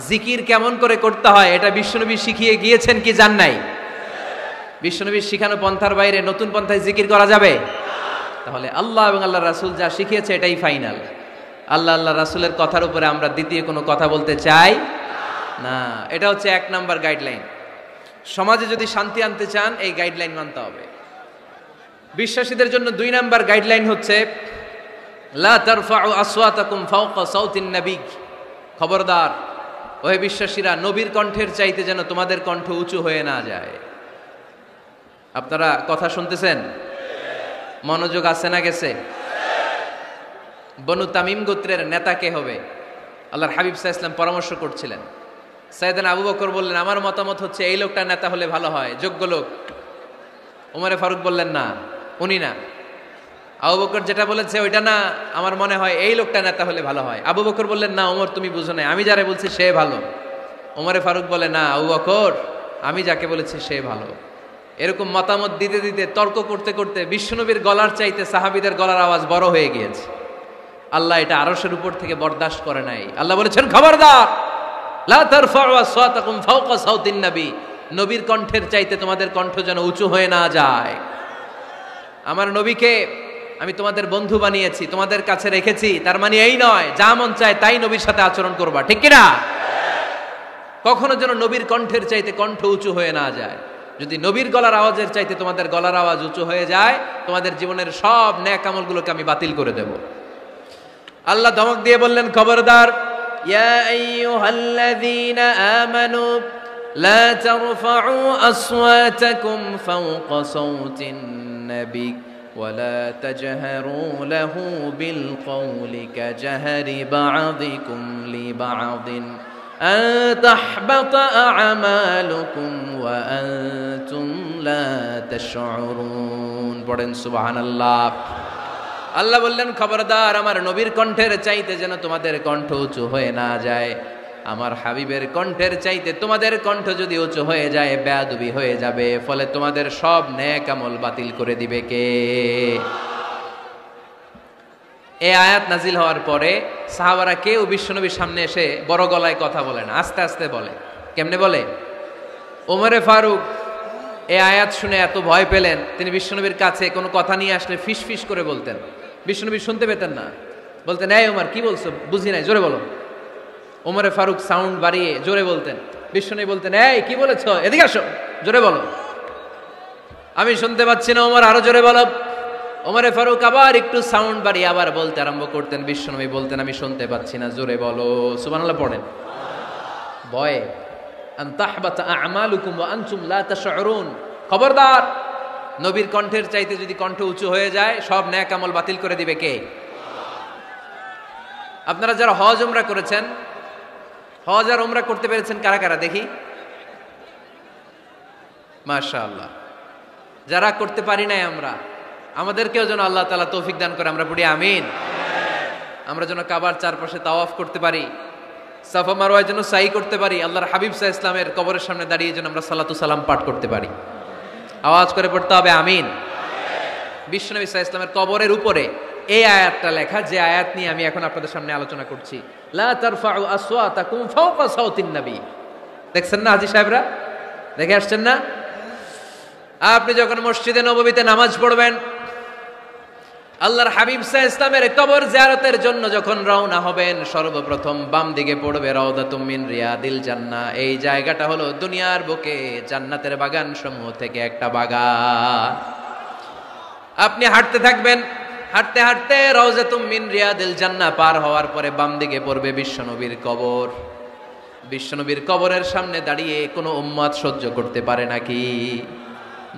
জিকির কেমন করে করতে হয় এটা বিশ্বনবী শিখিয়ে গিয়েছেন কি জান নাই? বিশ্বনবীর শিখানো পন্থার বাইরে নতুন পন্থায় জিকির করা যাবে? তাহলে আল্লাহ এবং আল্লাহ রাসূল যা শিখিয়েছে এটাই ফাইনাল। আল্লাহ আল্লাহ রাসূলের কথার উপরে আমরা দ্বিতীয় কোনো কথা বলতে চাই না। এটা হচ্ছে 1 নাম্বার গাইডলাইন। সমাজে যদি শান্তি আনতে চান এই গাইডলাইন মানতে হবে। বিশ্বাসীদের জন্য 2 নাম্বার গাইডলাইন হচ্ছে লা তারফাউ আসওয়াতাকুম ফাওকা সাউতিন নবী। খবরদার ওহে বিশ্বাসীরা, নবীর কণ্ঠের চাইতে যেন তোমাদের কণ্ঠ উঁচু হয়ে না যায়। আপনারা কথা শুনতেছেন? মনোযোগ আছে না গেছে? বনু তামিম গোত্রের নেতা কে হবে? আল্লাহর হাবিব সাল্লাল্লাহু আলাইহি ওয়াসাল্লাম পরামর্শ করছিলেন। সাইয়েদনা আবু বকর বললেন, আমার মতামত হচ্ছে এই লোকটা নেতা হলে ভালো হয়, যোগ্য লোক। ওমরে ফারুক বললেন, না, উনি না। আবু বকর যেটা বলেছে ওইটা না, আমার মনে হয় এই লোকটা নেতা হলে ভালো হয়। আবু বকর বললেন, না ওমর তুমি বুঝো না, আমি যারে বলছি সে ভালো। ওমরে ফারুক বলে, না আবু বকর, আমি যাকে বলেছি সে ভালো। এরকম মতামত দিতে দিতে, তর্ক করতে করতে বিশ্বনবীর গলার চাইতে সাহাবীদের গলার আওয়াজ বড় হয়ে গিয়েছে। আল্লাহ এটা আরশের উপর থেকে বরদাস্ত করে নাই। আল্লাহ বলেছেন, খবরদার, লা তারফাউ আসওয়াতাকুম ফাওকা সাউতিন নবী। নবীর কণ্ঠের চাইতে তোমাদের কণ্ঠ যেন উঁচু হয়ে না যায়। আমার নবীকে আমি তোমাদের বন্ধু বানিয়েছি, তোমাদের কাছে রেখেছি, তার মানে এই নয় যা মন চায় তাই নবীর সাথে আচরণ করবা, ঠিক কি না? কখনো যেন নবীর কণ্ঠের চাইতে কণ্ঠ উঁচু হয়ে না যায়। যদি নবীর গলার আওয়াজের চাইতে তোমাদের গলার আওয়াজ উঁচু হয়ে যায়, তোমাদের জীবনের সব নেক আমলগুলোকে আমি বাতিল করে দেব। আল্লাহ ধমক দিয়ে বললেন, খবরদার, ইয়া আইয়ুহাল্লাযীনা আমানু লা তারফাউ আসওয়াতাকুম ফাওকা সাউতিন নবী ওয়ালা তাজহারু লাহু বিল কওলি কাজহরি বা'দিকুম লিবা'দিন আন তাহবাতা আ'মালুকুম ওয়া আনতুম লা তাশউরুন। পড়েন সুবহানাল্লাহ। আল্লাহ বললেন, খবরদার, আমার নবীর কণ্ঠের চাইতে যেন তোমাদের কণ্ঠ উঁচু হয়ে না যায়। আমার হাবিবের কণ্ঠের চাইতে তোমাদের কণ্ঠ যদি উঁচু হয়ে যায়, বেয়াদবি হয়ে যাবে, ফলে তোমাদের সব নেক আমল বাতিল করে দিবে কে? এই আয়াত নাজিল হওয়ার পরে সাহাবারা কেউ বিশ্বনবীর সামনে এসে বড় গলায় কথা বলে না, আস্তে আস্তে বলে। কেমনে বলে? ওমরে ফারুক এই আয়াত শুনে এত ভয় পেলেন, তিনি বিশ্বনবীর কাছে কোনো কথা নিয়ে আসলে ফিস ফিস করে বলতেন। বিশ্বনবী শুনতে পেতেন না, বলতেন, এই ওমর কি বলছো, বুঝি নাই, জোরে বলো। ওমরে ফারুক সাউন্ড বাড়িয়ে জোরে বলতেন। বিশ্বনবী বলতেন, এই কি বলেছো, এদিকে আসো, জোরে বলো। আমি শুনতে পাচ্ছি না, ওমর আরো জোরে বলো। ওমরে ফারুক আবার একটু সাউন্ড বাড়িয়ে আবার বলতে আরম্ভ করতেন। বিশ্বনবী বলতেন, আমি শুনতে পাচ্ছি না, জোরে বলো। সুবহানাল্লাহ পড়েন। ভয়ে আন তাহবাতা আ'মালুকুম ওয়া আনতুম লা তাশউরুন। খবরদার, নবীর কণ্ঠের চাইতে যদি কণ্ঠ উঁচু হয়ে যায়, সব নেক আমল বাতিল করে দিবে কে? আপনারা যারা হজ উমরা করেছেন, হজ আর উমরা করতে পেরেছেন কারা কারা দেখি? মাশাআল্লাহ। যারা করতে পারি নাই আমরা, আমাদেরকেও যেন আল্লাহ তাআলা তৌফিক দান করে, আমরা পড়ি আমিন। আমরা যেন কাবার চারপাশে তাওয়াফ করতে পারি, সাফা মারওয়ায় যেন সাই করতে পারি, আল্লাহর হাবিব সাল্লাল্লাহু আলাইহি ওয়াসাল্লামের কবরের সামনে দাঁড়িয়ে যেন আমরা সালাতু সালাম পাঠ করতে পারি। আওয়াজ করে পড়তে হবে আমিন। বিশ্বনবী সাল্লাল্লাহু আলাইহি ওয়াসাল্লামের কবরের উপরে এই আয়াতটা লেখা, যে আয়াত নিয়ে আমি এখন আপনাদের সামনে আলোচনা করছি। লা তারফাউ আসওয়াতাকুম ফাওকা সাউতিন নবী। দেখছেন না হাজী সাহেবরা, দেখে আসছেন না? আপনি যখন মসজিদে নববীতে নামাজ পড়বেন, আল্লাহর হাবিব সাল্লাল্লাহু আলাইহি ইসলামের কবর জিয়ারতের জন্য যখন রওনা হবেন, সর্বপ্রথম বাম দিকে পড়বে রাউদাতুম মিন রিয়াদিল জান্নাহ। এই জায়গাটা হলো দুনিয়ার বুকে জান্নাতের বাগান সমূহ থেকে একটা বাগান। আপনি হাঁটতে থাকবেন, হাঁটতে হাঁটতে রাউজাতুম মিন রিয়াদিল জান্নাহ পার হওয়ার পরে বাম দিকে পড়বে বিশ্বনবীর কবর। বিশ্বনবীর কবরের সামনে দাঁড়িয়ে কোনো উম্মত সহ্য করতে পারে নাকি?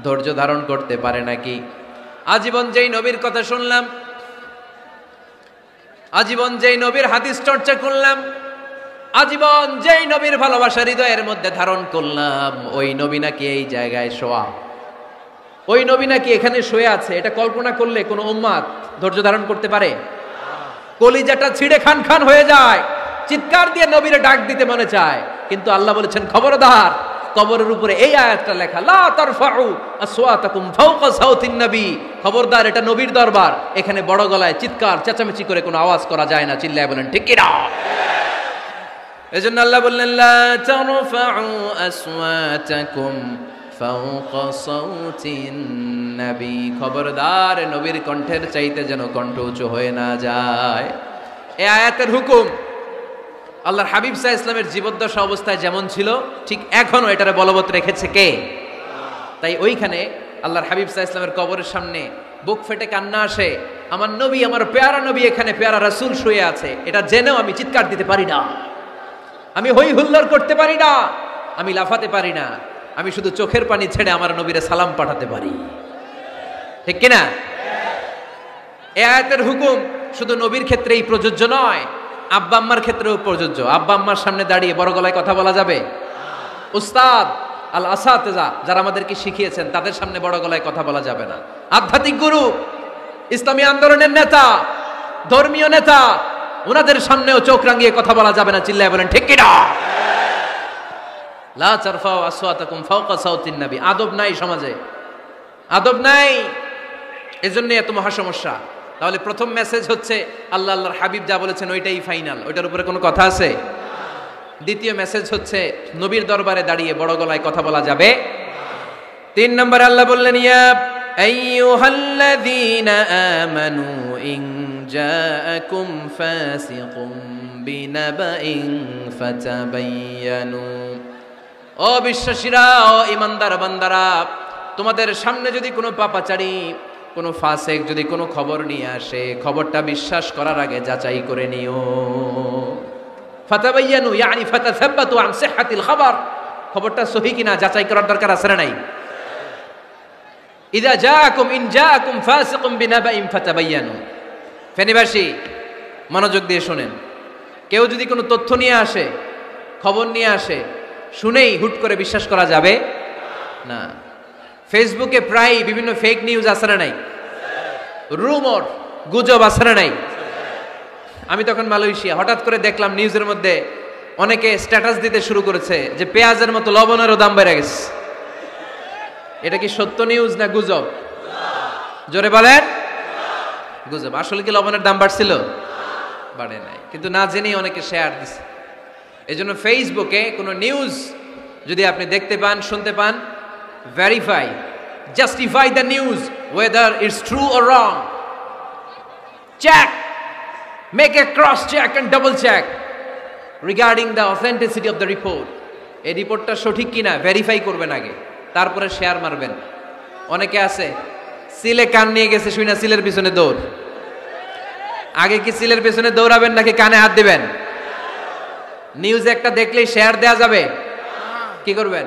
ধৈর্য ধারণ করতে পারে নাকি? আজীবন যেই নবীর কথা শুনলাম, আজীবন যেই নবীর হাদিস চর্চা করলাম, আজীবন যেই নবীর ভালোবাসা হৃদয়ের মধ্যে ধারণ করলাম, ওই নবী নাকি এই জায়গায় শোয়া, ওই নবী নাকি এখানে শুয়ে আছে, এটা কল্পনা করলে কোনো উম্মাত ধৈর্য ধারণ করতে পারে? কলিজাটা ছিঁড়ে খান খান হয়ে যায়, চিৎকার দিয়ে নবীরে ডাক দিতে মনে চায়। কিন্তু আল্লাহ বলেছেন খবরদার, কবরের উপরে এই আয়াতটা লেখা, লা তারফাউ আসওয়াতাকুম ফাওকা সাউতিন নবী, খবরদার এটা নবীর দরবার, এখানে বড় গলায় চিৎকার চেঁচামেচি করে কোনো আওয়াজ করা যায় না। চিল্লায় বলেন ঠিক কি না? এজন্য আল্লাহ বললেন লা তারফাউ আসওয়াতাকুম ফাওকা সাউতিন নবী, খবরদার নবীর কণ্ঠের চাইতে যেন কণ্ঠ উঁচু হয়ে না যায়। এই আয়াতের হুকুম আল্লাহর হাবিব সাল্লাল্লাহু আলাইহি ইসলামের জীবদ্দশা অবস্থায় যেমন ছিল, ঠিক এখনো এটারে বলবৎ রেখেছে কে? তাই ওইখানে আল্লাহর হাবিব সাল্লাল্লাহু আলাইহি ইসলামের কবরের সামনে বুক ফেটে কান্না আসে, আমার নবী, আমার পেয়ারা নবী এখানে, পেয়ারা রাসূল শুয়ে আছে, এটা জেনেও আমি চিৎকার দিতে পারি না, আমি হই হুল্লোড় করতে পারি না, আমি লাফাতে পারি না, আমি শুধু চোখের পানি ছেড়ে আমার নবীরে সালাম পাঠাতে পারি। ঠিক কিনা? এই আয়াতের হুকুম শুধু নবীর ক্ষেত্রেই প্রযোজ্য নয়, আব্বা আম্মার ক্ষেত্রেও প্রযোজ্য। আব্বা আম্মার সামনে দাঁড়িয়ে বড় গলায় কথা বলা যাবে? উস্তাদ আল আসাতেজা যারা আমাদেরকে শিখিয়েছেন তাদের সামনে বড় গলায় কথা বলা যাবে না। আধ্যাত্মিক গুরু, ইসলামী আন্দোলনের নেতা, ধর্মীয় নেতা, ওনাদের সামনেও চোখ রাঙিয়ে কথা বলা যাবে না। চিল্লায় বলেন ঠিক কিনা? লা তারফাউ আসওয়াতাকুম ফাওকা সাউতিন নবী। আদব নাই সমাজে, আদব নাই, এজন্য এত মহা সমস্যা। তাহলে প্রথম মেসেজ হচ্ছে আল্লাহ আল্লাহর হাবিব যা বলেছেন ওইটাই ফাইনাল, ওইটার উপরে কোনো কথা আছে? দ্বিতীয় মেসেজ হচ্ছে নবীর দরবারে দাঁড়িয়ে বড় গলায় কথা বলা যাবে। 3 নম্বরে আল্লাহ বললেন ইয়া আইয়ুহাল্লাযীনা আমানু ইন জাআকুম ফাসিকুম বিনাবাইন ফাতাবায়ানু, ও বিশ্বাসীরা, ও ঈমানদার বান্দারা, তোমাদের সামনে যদি কোনো পাপাচারী, কোনো ফাসিক যদি কোনো খবর নিয়ে আসে, খবরটা বিশ্বাস করার আগে যাচাই করে নিও। ফাতাবায়ানু ইয়ানি ফাতাসাব্বাতু আন সিহহাতিল খবর, খবরটা সহি কিনা যাচাই করার দরকার আছে না নাই? ইযা জাআকুম ইন জাআকুম ফাসিকুম বিনাবাইন ফাতাবায়ানু। ফেনীবাসী মনোযোগ দিয়ে শুনেন, কেউ যদি কোনো তথ্য নিয়ে আসে, খবর নিয়ে আসে, শুনেই হুট করে বিশ্বাস করা যাবে না। ফেসবুকে প্রায় বিভিন্ন ফেক নিউজ আছে না নাই? রুমর, গুজব আছে না নাই? আমি তখন মালয়েশিয়া, হঠাৎ করে দেখলাম নিউজের মধ্যে অনেকে স্ট্যাটাস দিতে শুরু করেছে যে পেঁয়াজের মতো লবণেরও দাম বেড়ে গেছে। এটা কি সত্য নিউজ না গুজব? জোরে বলেন। গুজব। আসলে কি লবণের দাম বাড়ছিল? বাড়ে নাই, কিন্তু না জেনেই অনেকে শেয়ার দিছে। এই জন্য ফেসবুকে কোনো নিউজ যদি আপনি দেখতে পান, শুনতে পান, verify, justify the news whether it's true or wrong. Check, make a cross check and double check regarding the authenticity of the report. এই রিপোর্টটা সঠিক কিনা ভেরিফাই করবেন আগে, তারপরে শেয়ার মারবেন। অনেকে আছে সিলে কান নিয়ে গেছে, শুই না সিলের পিছনে দৌড়। আগে কি সিলের পিছনে দৌড়াবেন নাকি কানে হাত দিবেন? নিউজ একটা দেখলেই শেয়ার দেয়া যাবে? কি করবেন?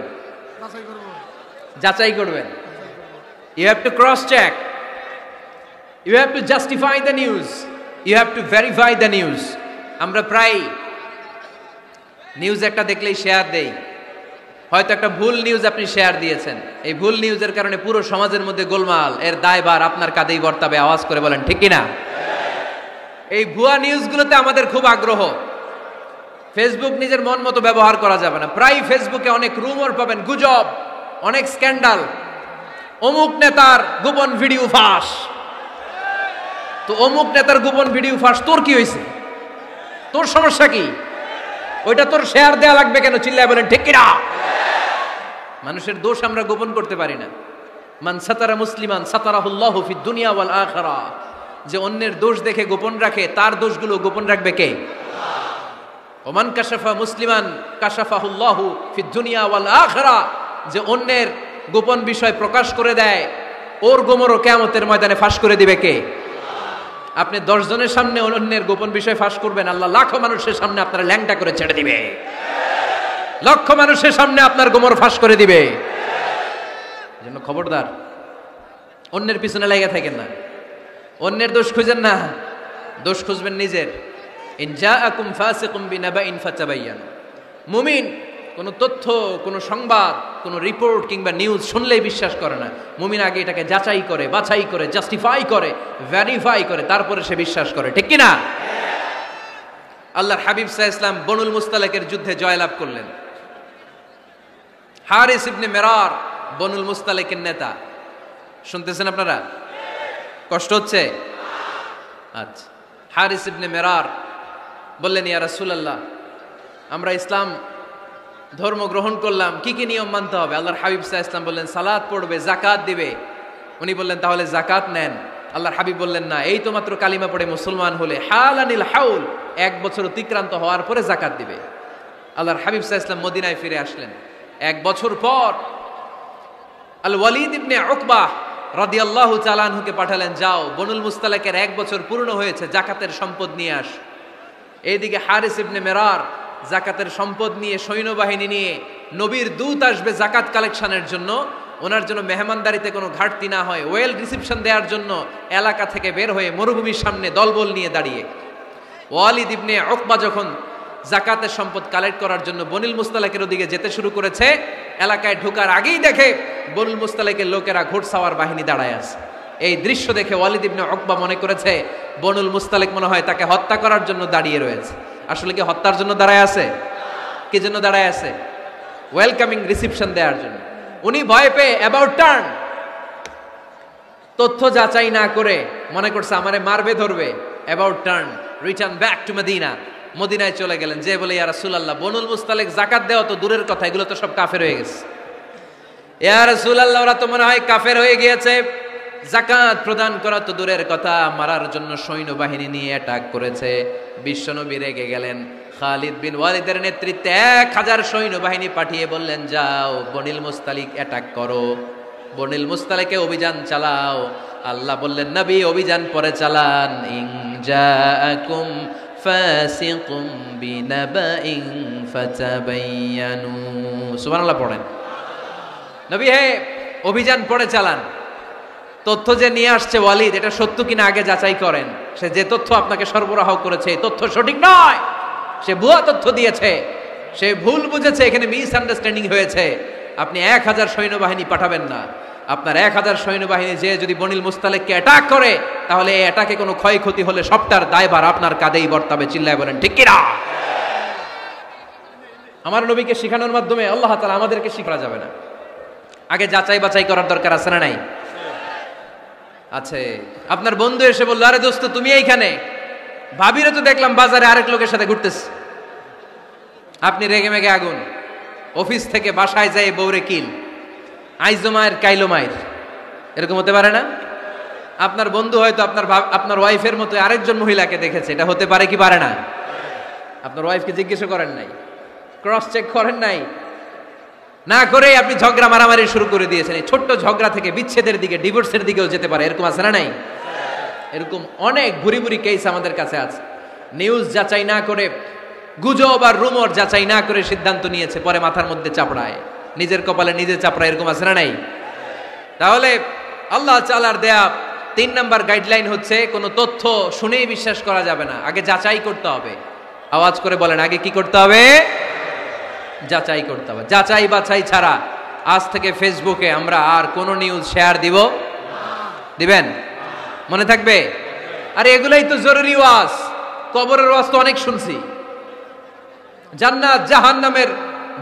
যাচাই করবেন। You have to cross check, you have to justify the news, you have to verify the news. আমরা প্রায় নিউজ একটা দেখলেই শেয়ার দেই। হয়তো একটা ভুল নিউজ আপনি শেয়ার দিয়েছেন, এই ভুল নিউজের কারণে পুরো সমাজের মধ্যে গোলমাল, এর দায়ভার আপনার কাঁধেই বর্তাবে। আওয়াজ করে বলেন ঠিক কিনা? এই ভুয়া নিউজগুলোতে আমাদের খুব আগ্রহ। ফেসবুক নিজের মন মতো ব্যবহার করা যাবে না। প্রায় ফেসবুকে অনেক রুমর পাবেন, গুজব, অনেক স্ক্যান্ডাল। অমুক নেতার গোপন ভিডিও ফাঁস, তো অমুক নেতার গোপন ভিডিও ফাঁস, তোর কি হয়েছে? তোর সমস্যা কি? ওইটা তোর শেয়ার দেয়া লাগবে কেন? চিল্লায় বলেন ঠিক কিনা? মানুষের দোষ আমরা গোপন করতে পারি না। মান সাতারা মুসলিমান সাতারাহুল্লাহু ফিদ দুনিয়া ওয়াল আখিরাহ, যে অন্যের দোষ দেখে গোপন রাখে, তার দোষগুলো গোপন রাখবে কে? ওমান কাশাফা মুসলিমান কাশাফাহুল্লাহু ফিদ দুনিয়া ওয়াল আখিরাহ, যে অন্যের গোপন বিষয় প্রকাশ করে দেয়, ওর গোমরও কিয়ামতের ময়দানে ফাঁস করে দিবে কে? আপনি 10 জনের সামনে অন্যের গোপন বিষয় ফাঁস করবেন, আল্লাহ লাখো মানুষের সামনে আপনার ল্যাংটা করে ছেড়ে দিবে, লক্ষ মানুষের সামনে আপনার গোমর ফাঁস করে দিবে। এজন্য খবরদার, অন্যের পিছনে লেগে থাকেন না, অন্যের দোষ খুঁজেন না, দোষ খুঁজবেন নিজের। ইন জাআকুম ফাসিকুম বিনাবাইন ফাতাবায়ান। মুমিন কোন তথ্য, কোন সংবাদ, কোন রিপোর্ট কিংবা নিউজ শুনলেই বিশ্বাস করে না। মুমিন আগে এটাকে যাচাই করে, বাছাই করে, জাস্টিফাই করে, ভেরিফাই করে, তারপরে সে বিশ্বাস করে, ঠিক কি না? আল্লাহর হাবিব সাল্লাল্লাহু আলাইহি ওয়াসাল্লাম বনুল মুস্তালিকের যুদ্ধে জয়লাভ করলেন। হারিস ইবনে মিরার বনুল মুস্তালিকের নেতা। শুনতেছেন আপনারা? কষ্ট হচ্ছে? আচ্ছা। হারিস ইবনে মিরার বললেন, ইয়া রাসূলুল্লাহ, আমরা ইসলাম ধর্ম গ্রহণ করলাম, কি কি নিয়ম মানতে হবে? আল্লাহর হাবিব সাল্লাল্লাহু আলাইহি ওয়াসাল্লাম বললেন, সালাত পড়বে, যাকাত দিবে। উনি বললেন, তাহলে যাকাত নেন। আল্লাহর হাবিব বললেন, না, এই তো মাত্র কালিমা পড়ে মুসলমান হলে হালানিল হাউল, 1 বছর অতিক্রান্ত হওয়ার পরে যাকাত দিবে। আল্লাহর হাবিব সাল্লাল্লাহু আলাইহি ওয়াসাল্লাম মদিনায় ফিরে আসলেন। 1 বছর পর আল ওয়ালিদ ইবনে উকবাহ রাদিয়াল্লাহু তাআলা আনহুকে পাঠালেন, যাও বনুল মুস্তালিকের 1 বছর পূর্ণ হয়েছে, যাকাতের সম্পদ নিয়ে আস। এইদিকে হারিস ইবনে মিরার যাকাতের সম্পদ নিয়ে, সৈন্যবাহিনী নিয়ে, নবীর দূত আসবে যাকাত কালেকশনের জন্য, ওনার জন্য মেহমানদারিতে কোনো ঘাটতি না হয়, ওয়েল রিসিপশন দেওয়ার জন্য এলাকা থেকে বের হয়ে মরুভূমির সামনে দলবল নিয়ে দাঁড়িয়ে। ওয়ালিদ ইবনে উকবা যখন যাকাতের সম্পদ কালেক্ট করার জন্য বনুল মুস্তালিকের ওদিকে যেতে শুরু করেছে, এলাকায় ঢোকার আগেই দেখে বনুল মুস্তালিকের লোকেরা ঘোড়সাওয়ার বাহিনী দাঁড়ায় আছে। এই দৃশ্য দেখে ওয়ালিদ ইবনে উকবা মনে করেছে বনুল মুস্তালিক মনে হয় তাকে হত্যা করার জন্য দাঁড়িয়ে রয়েছে। আসলে কি হত্যার জন্য দাঁড়ায় আছে? কি জন্য দাঁড়ায় আছে? ওয়েলকামিং রিসিপশন দেওয়ার জন্য। উনি ভয় পেয়ে অ্যাবাউট টার্ন, তথ্য যাচাই না করে মনে করছে আমারে মারবে, ধরবে, about turn, return back to Medina. মদিনায় চলে গেলেন, যে বলে, ইয়া রাসূলুল্লাহ, বনুল মুস্তালিক যাকাত দেওয়া তো দূরের কথা, এগুলো তো সব কাফের হয়ে গেছে। ইয়া রাসূলুল্লাহ, ওরা তো মনে হয় কাফের হয়ে গিয়েছে, যাকাত প্রদান করা তো দূরের কথা, মারার জন্য সৈন্যবাহিনী নিয়ে অ্যাটাক করেছে। বিশ্বনবী রেগে গেলেন। খালিদ বিন ওয়ালিদের নেতৃত্বে 1000 সৈন্যবাহিনী পাঠিয়ে বললেন, যাও বনুল মুস্তালিক অ্যাটাক করো, বনুল মুস্তালিকে অভিযান চালাও। আল্লাহ বললেন, নবী অভিযান পরে চালান। ইন জাআকুম ফাসিকুম বিনাবাইন ফাতাবায়ানু। সুবহানাল্লাহ পড়েন। নবী হে, অভিযান পরে চালান। তথ্য যে নিয়ে আসছে ওয়ালিদ, এটা সত্য কিনা আগে যাচাই করেন। সে যে তথ্য আপনাকে সরবরাহ করেছে, এই তথ্য সঠিক নয়, সে ভুয়া তথ্য দিয়েছে, সে ভুল বুঝেছে, এখানে মিস আন্ডারস্ট্যান্ডিং হয়েছে। আপনি 1000 সৈন্যবাহিনী পাঠাবেন না। আপনার 1000 সৈন্যবাহিনী যে যদি বনুল মুস্তালিককে অ্যাটাক করে, তাহলে এই অ্যাটাকে কোনো ক্ষয়ক্ষতি হলে সবটার দায়ভার আপনার কাঁধেই বর্তাবে। চিল্লায় বলেন ঠিক কিনা? আমার নবীকে শিখানোর মাধ্যমে আল্লাহ তাআলা আমাদেরকে শিখা যাবে না। আগে যাচাই বাছাই করার দরকার আছে না নাই? আছে। আপনার বন্ধু এসে বলল, আরে দোস্ত তুমি এইখানে, ভাবিরে তো দেখলাম বাজারে আরেক লোকের সাথে ঘুরতেছে। আপনি রেগে মেগে আগুন, অফিস থেকে বাসায় যায় বউরে কিল, আইজো মায়ের কাইলো মায়ের, এরকম হতে পারে না? আপনার বন্ধু হয়তো আপনার ওয়াইফের মতো আরেকজন মহিলাকে দেখেছে, এটা হতে পারে কি পারে না? আপনার ওয়াইফকে জিজ্ঞেস করেন নাই, ক্রস চেক করেন নাই, না করে আপনি ঝগড়া মারামারি শুরু করে দিয়েছেন। এই ছোট্ট ঝগড়া থেকে বিচ্ছেদের দিকে, ডিভোর্সের দিকেও যেতে পারে, এরকম আছে না নাই? এরকম অনেক ভুরি ভুরি কেস আমাদের কাছে আছে। নিউজ যাচাই না করে, গুজব আর রুমর যাচাই না করে সিদ্ধান্ত নিয়েছে, পরে মাথার মধ্যে চাপড়ায়, নিজের কপালে নিজে চাপড়ায়, এরকম আছে না নাই? তাহলে আল্লাহ তাআলার দেয়া 3 নাম্বার গাইডলাইন হচ্ছে, কোনো তথ্য শুনেই বিশ্বাস করা যাবে না, আগে যাচাই করতে হবে। আওয়াজ করে বলেন, আগে কি করতে হবে? যাচাই করতে হবে। যাচাই বাছাই ছাড়া আজ থেকে ফেসবুকে আমরা আর কোনো নিউজ শেয়ার দিব? দিবেন? মনে থাকবে? আরে এগুলাই তো জরুরি ওয়াজ। কবরের ওয়াজ তো অনেক শুনছি, জান্নাত জাহান্নামের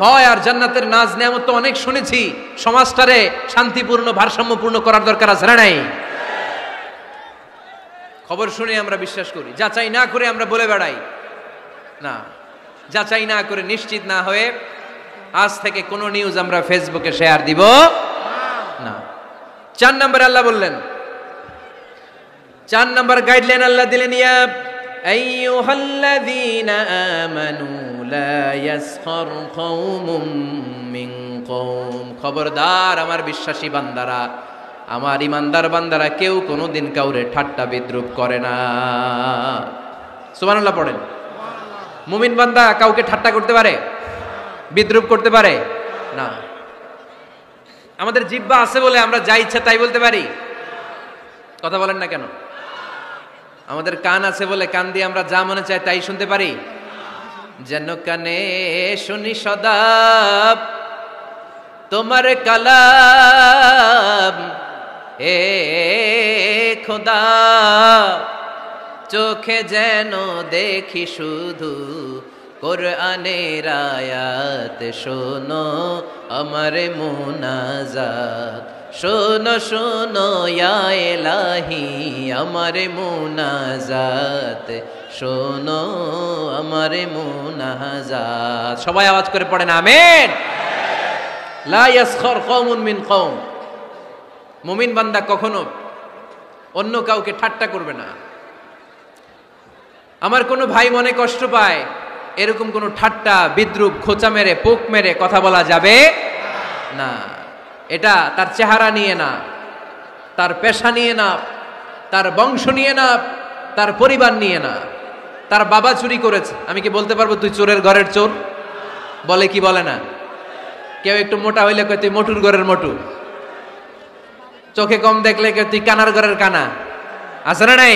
ভয় আর জান্নাতের নাজ নেয়ামত তো অনেক শুনেছি। সমাজটারে শান্তিপূর্ণ, ভারসাম্যপূর্ণ করার দরকার আছে না নাই? খবর শুনে আমরা বিশ্বাস করি, যাচাই না করে আমরা বলে বেড়াই না। যাচাই না করে, নিশ্চিত না হয়ে আজ থেকে কোন নিউজ আমরা ফেসবুকে শেয়ার দিব না। 4 নম্বরে আল্লাহ বললেন, 4 নম্বর গাইডলাইন আল্লাহ দিলেন, ইয়া আইয়ুহাল্লাযীনা আমানু লা ইয়াসখার কওমুম মিন কওম, খবরদার আমার বিশ্বাসী বান্দারা, আমার ইমানদার বান্দারা কেউ কোনোদিন কাউরে ঠাট্টা বিদ্রূপ করে না। সুবহানাল্লাহ পড়েন। মুমিন বান্দা কাউকে ঠাট্টা করতে পারে, বিদ্রূপ করতে পারে না। আমাদের জিহ্বা আছে বলে আমরা যা ইচ্ছা তাই বলতে পারি, কথা বলেন না কেন? আমাদের কান আছে বলে কান দিয়ে আমরা যা মনে চাই তাই শুনতে পারি। যেন কানে শুনি সদা তোমার কালাম, এ খোদা চোখে যেন দেখি শুধু কোরআনের আয়াত, শোনো আমার মুনাজাত, শোনো শোনো ইয়া ইলাহি আমার মুনাজাত, শোনো আমার মুনাজাত। সবাই আওয়াজ করে পড়েন আমিন। লা ইয়াসখার কওমুন মিন কওম, মুমিন বান্দা কখনো অন্য কাউকে ঠাট্টা করবে না। আমার কোনো ভাই মনে কষ্ট পায়, এরকম কোনো ঠাট্টা বিদ্রূপ খোঁচা মেরে পোক মেরে কথা বলা যাবে না। এটা তার চেহারা নিয়ে না, তার পেশা নিয়ে না, তার বংশ নিয়ে না, তার পরিবার নিয়ে না। তার বাবা চুরি করেছে, আমি কি বলতে পারবো তুই চোরের ঘরের চোর? বলে কি বলে না? কেউ একটু মোটা হইলে কয় তুই মোটুর ঘরের মোটু, চোখে কম দেখলে কেউ তুই কানার ঘরের কানা। আছে না নাই?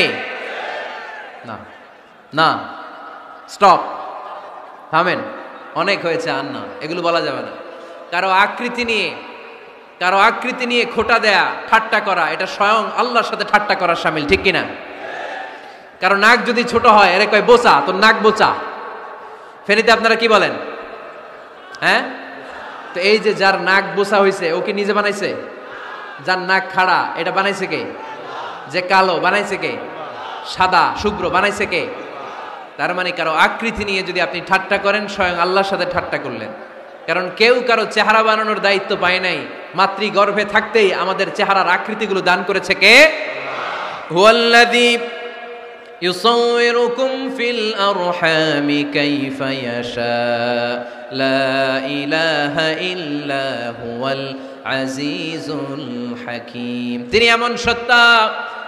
না না, স্টপ, থামেন, অনেক হয়েছে, আর না, এগুলো বলা যাবে না। কারো আকৃতি নিয়ে খোটা দেয়া, ঠাট্টা করা, এটা স্বয়ং আল্লাহর সাথে ঠাট্টা করার শামিল, ঠিক কিনা? কারো নাক যদি ছোট হয়, এর কয় বোচা, তোর নাক বোচা। ফেনীতে আপনারা কি বলেন? হ্যাঁ, তো এই যে যার নাক বোচা হয়েছে, ও কি নিজে বানাইছে? যার নাক খাড়া, এটা বানাইছে কে? যে কালো, বানাইছে কে? সাদা শুভ্র, বানাইছে কে? তার মানে কারো আকৃতি নিয়ে যদি আপনি ঠাট্টা করেন, স্বয়ং আল্লাহর সাথে ঠাট্টা করলেন। কারণ কেউ কারো চেহারা বানানোর দায়িত্ব পায় নাই। মাতৃ গর্ভে থাকতেই আমাদের চেহারার আকৃতিগুলো দান করেছে কে? হুয়াল্লাযী ইউসাউইরুকুম ফিল আরহামি কাইফা ইয়াশা, লা ইলাহা ইল্লা হুয়াল আজিজুল হাকীম। তিনি এমন সত্তা,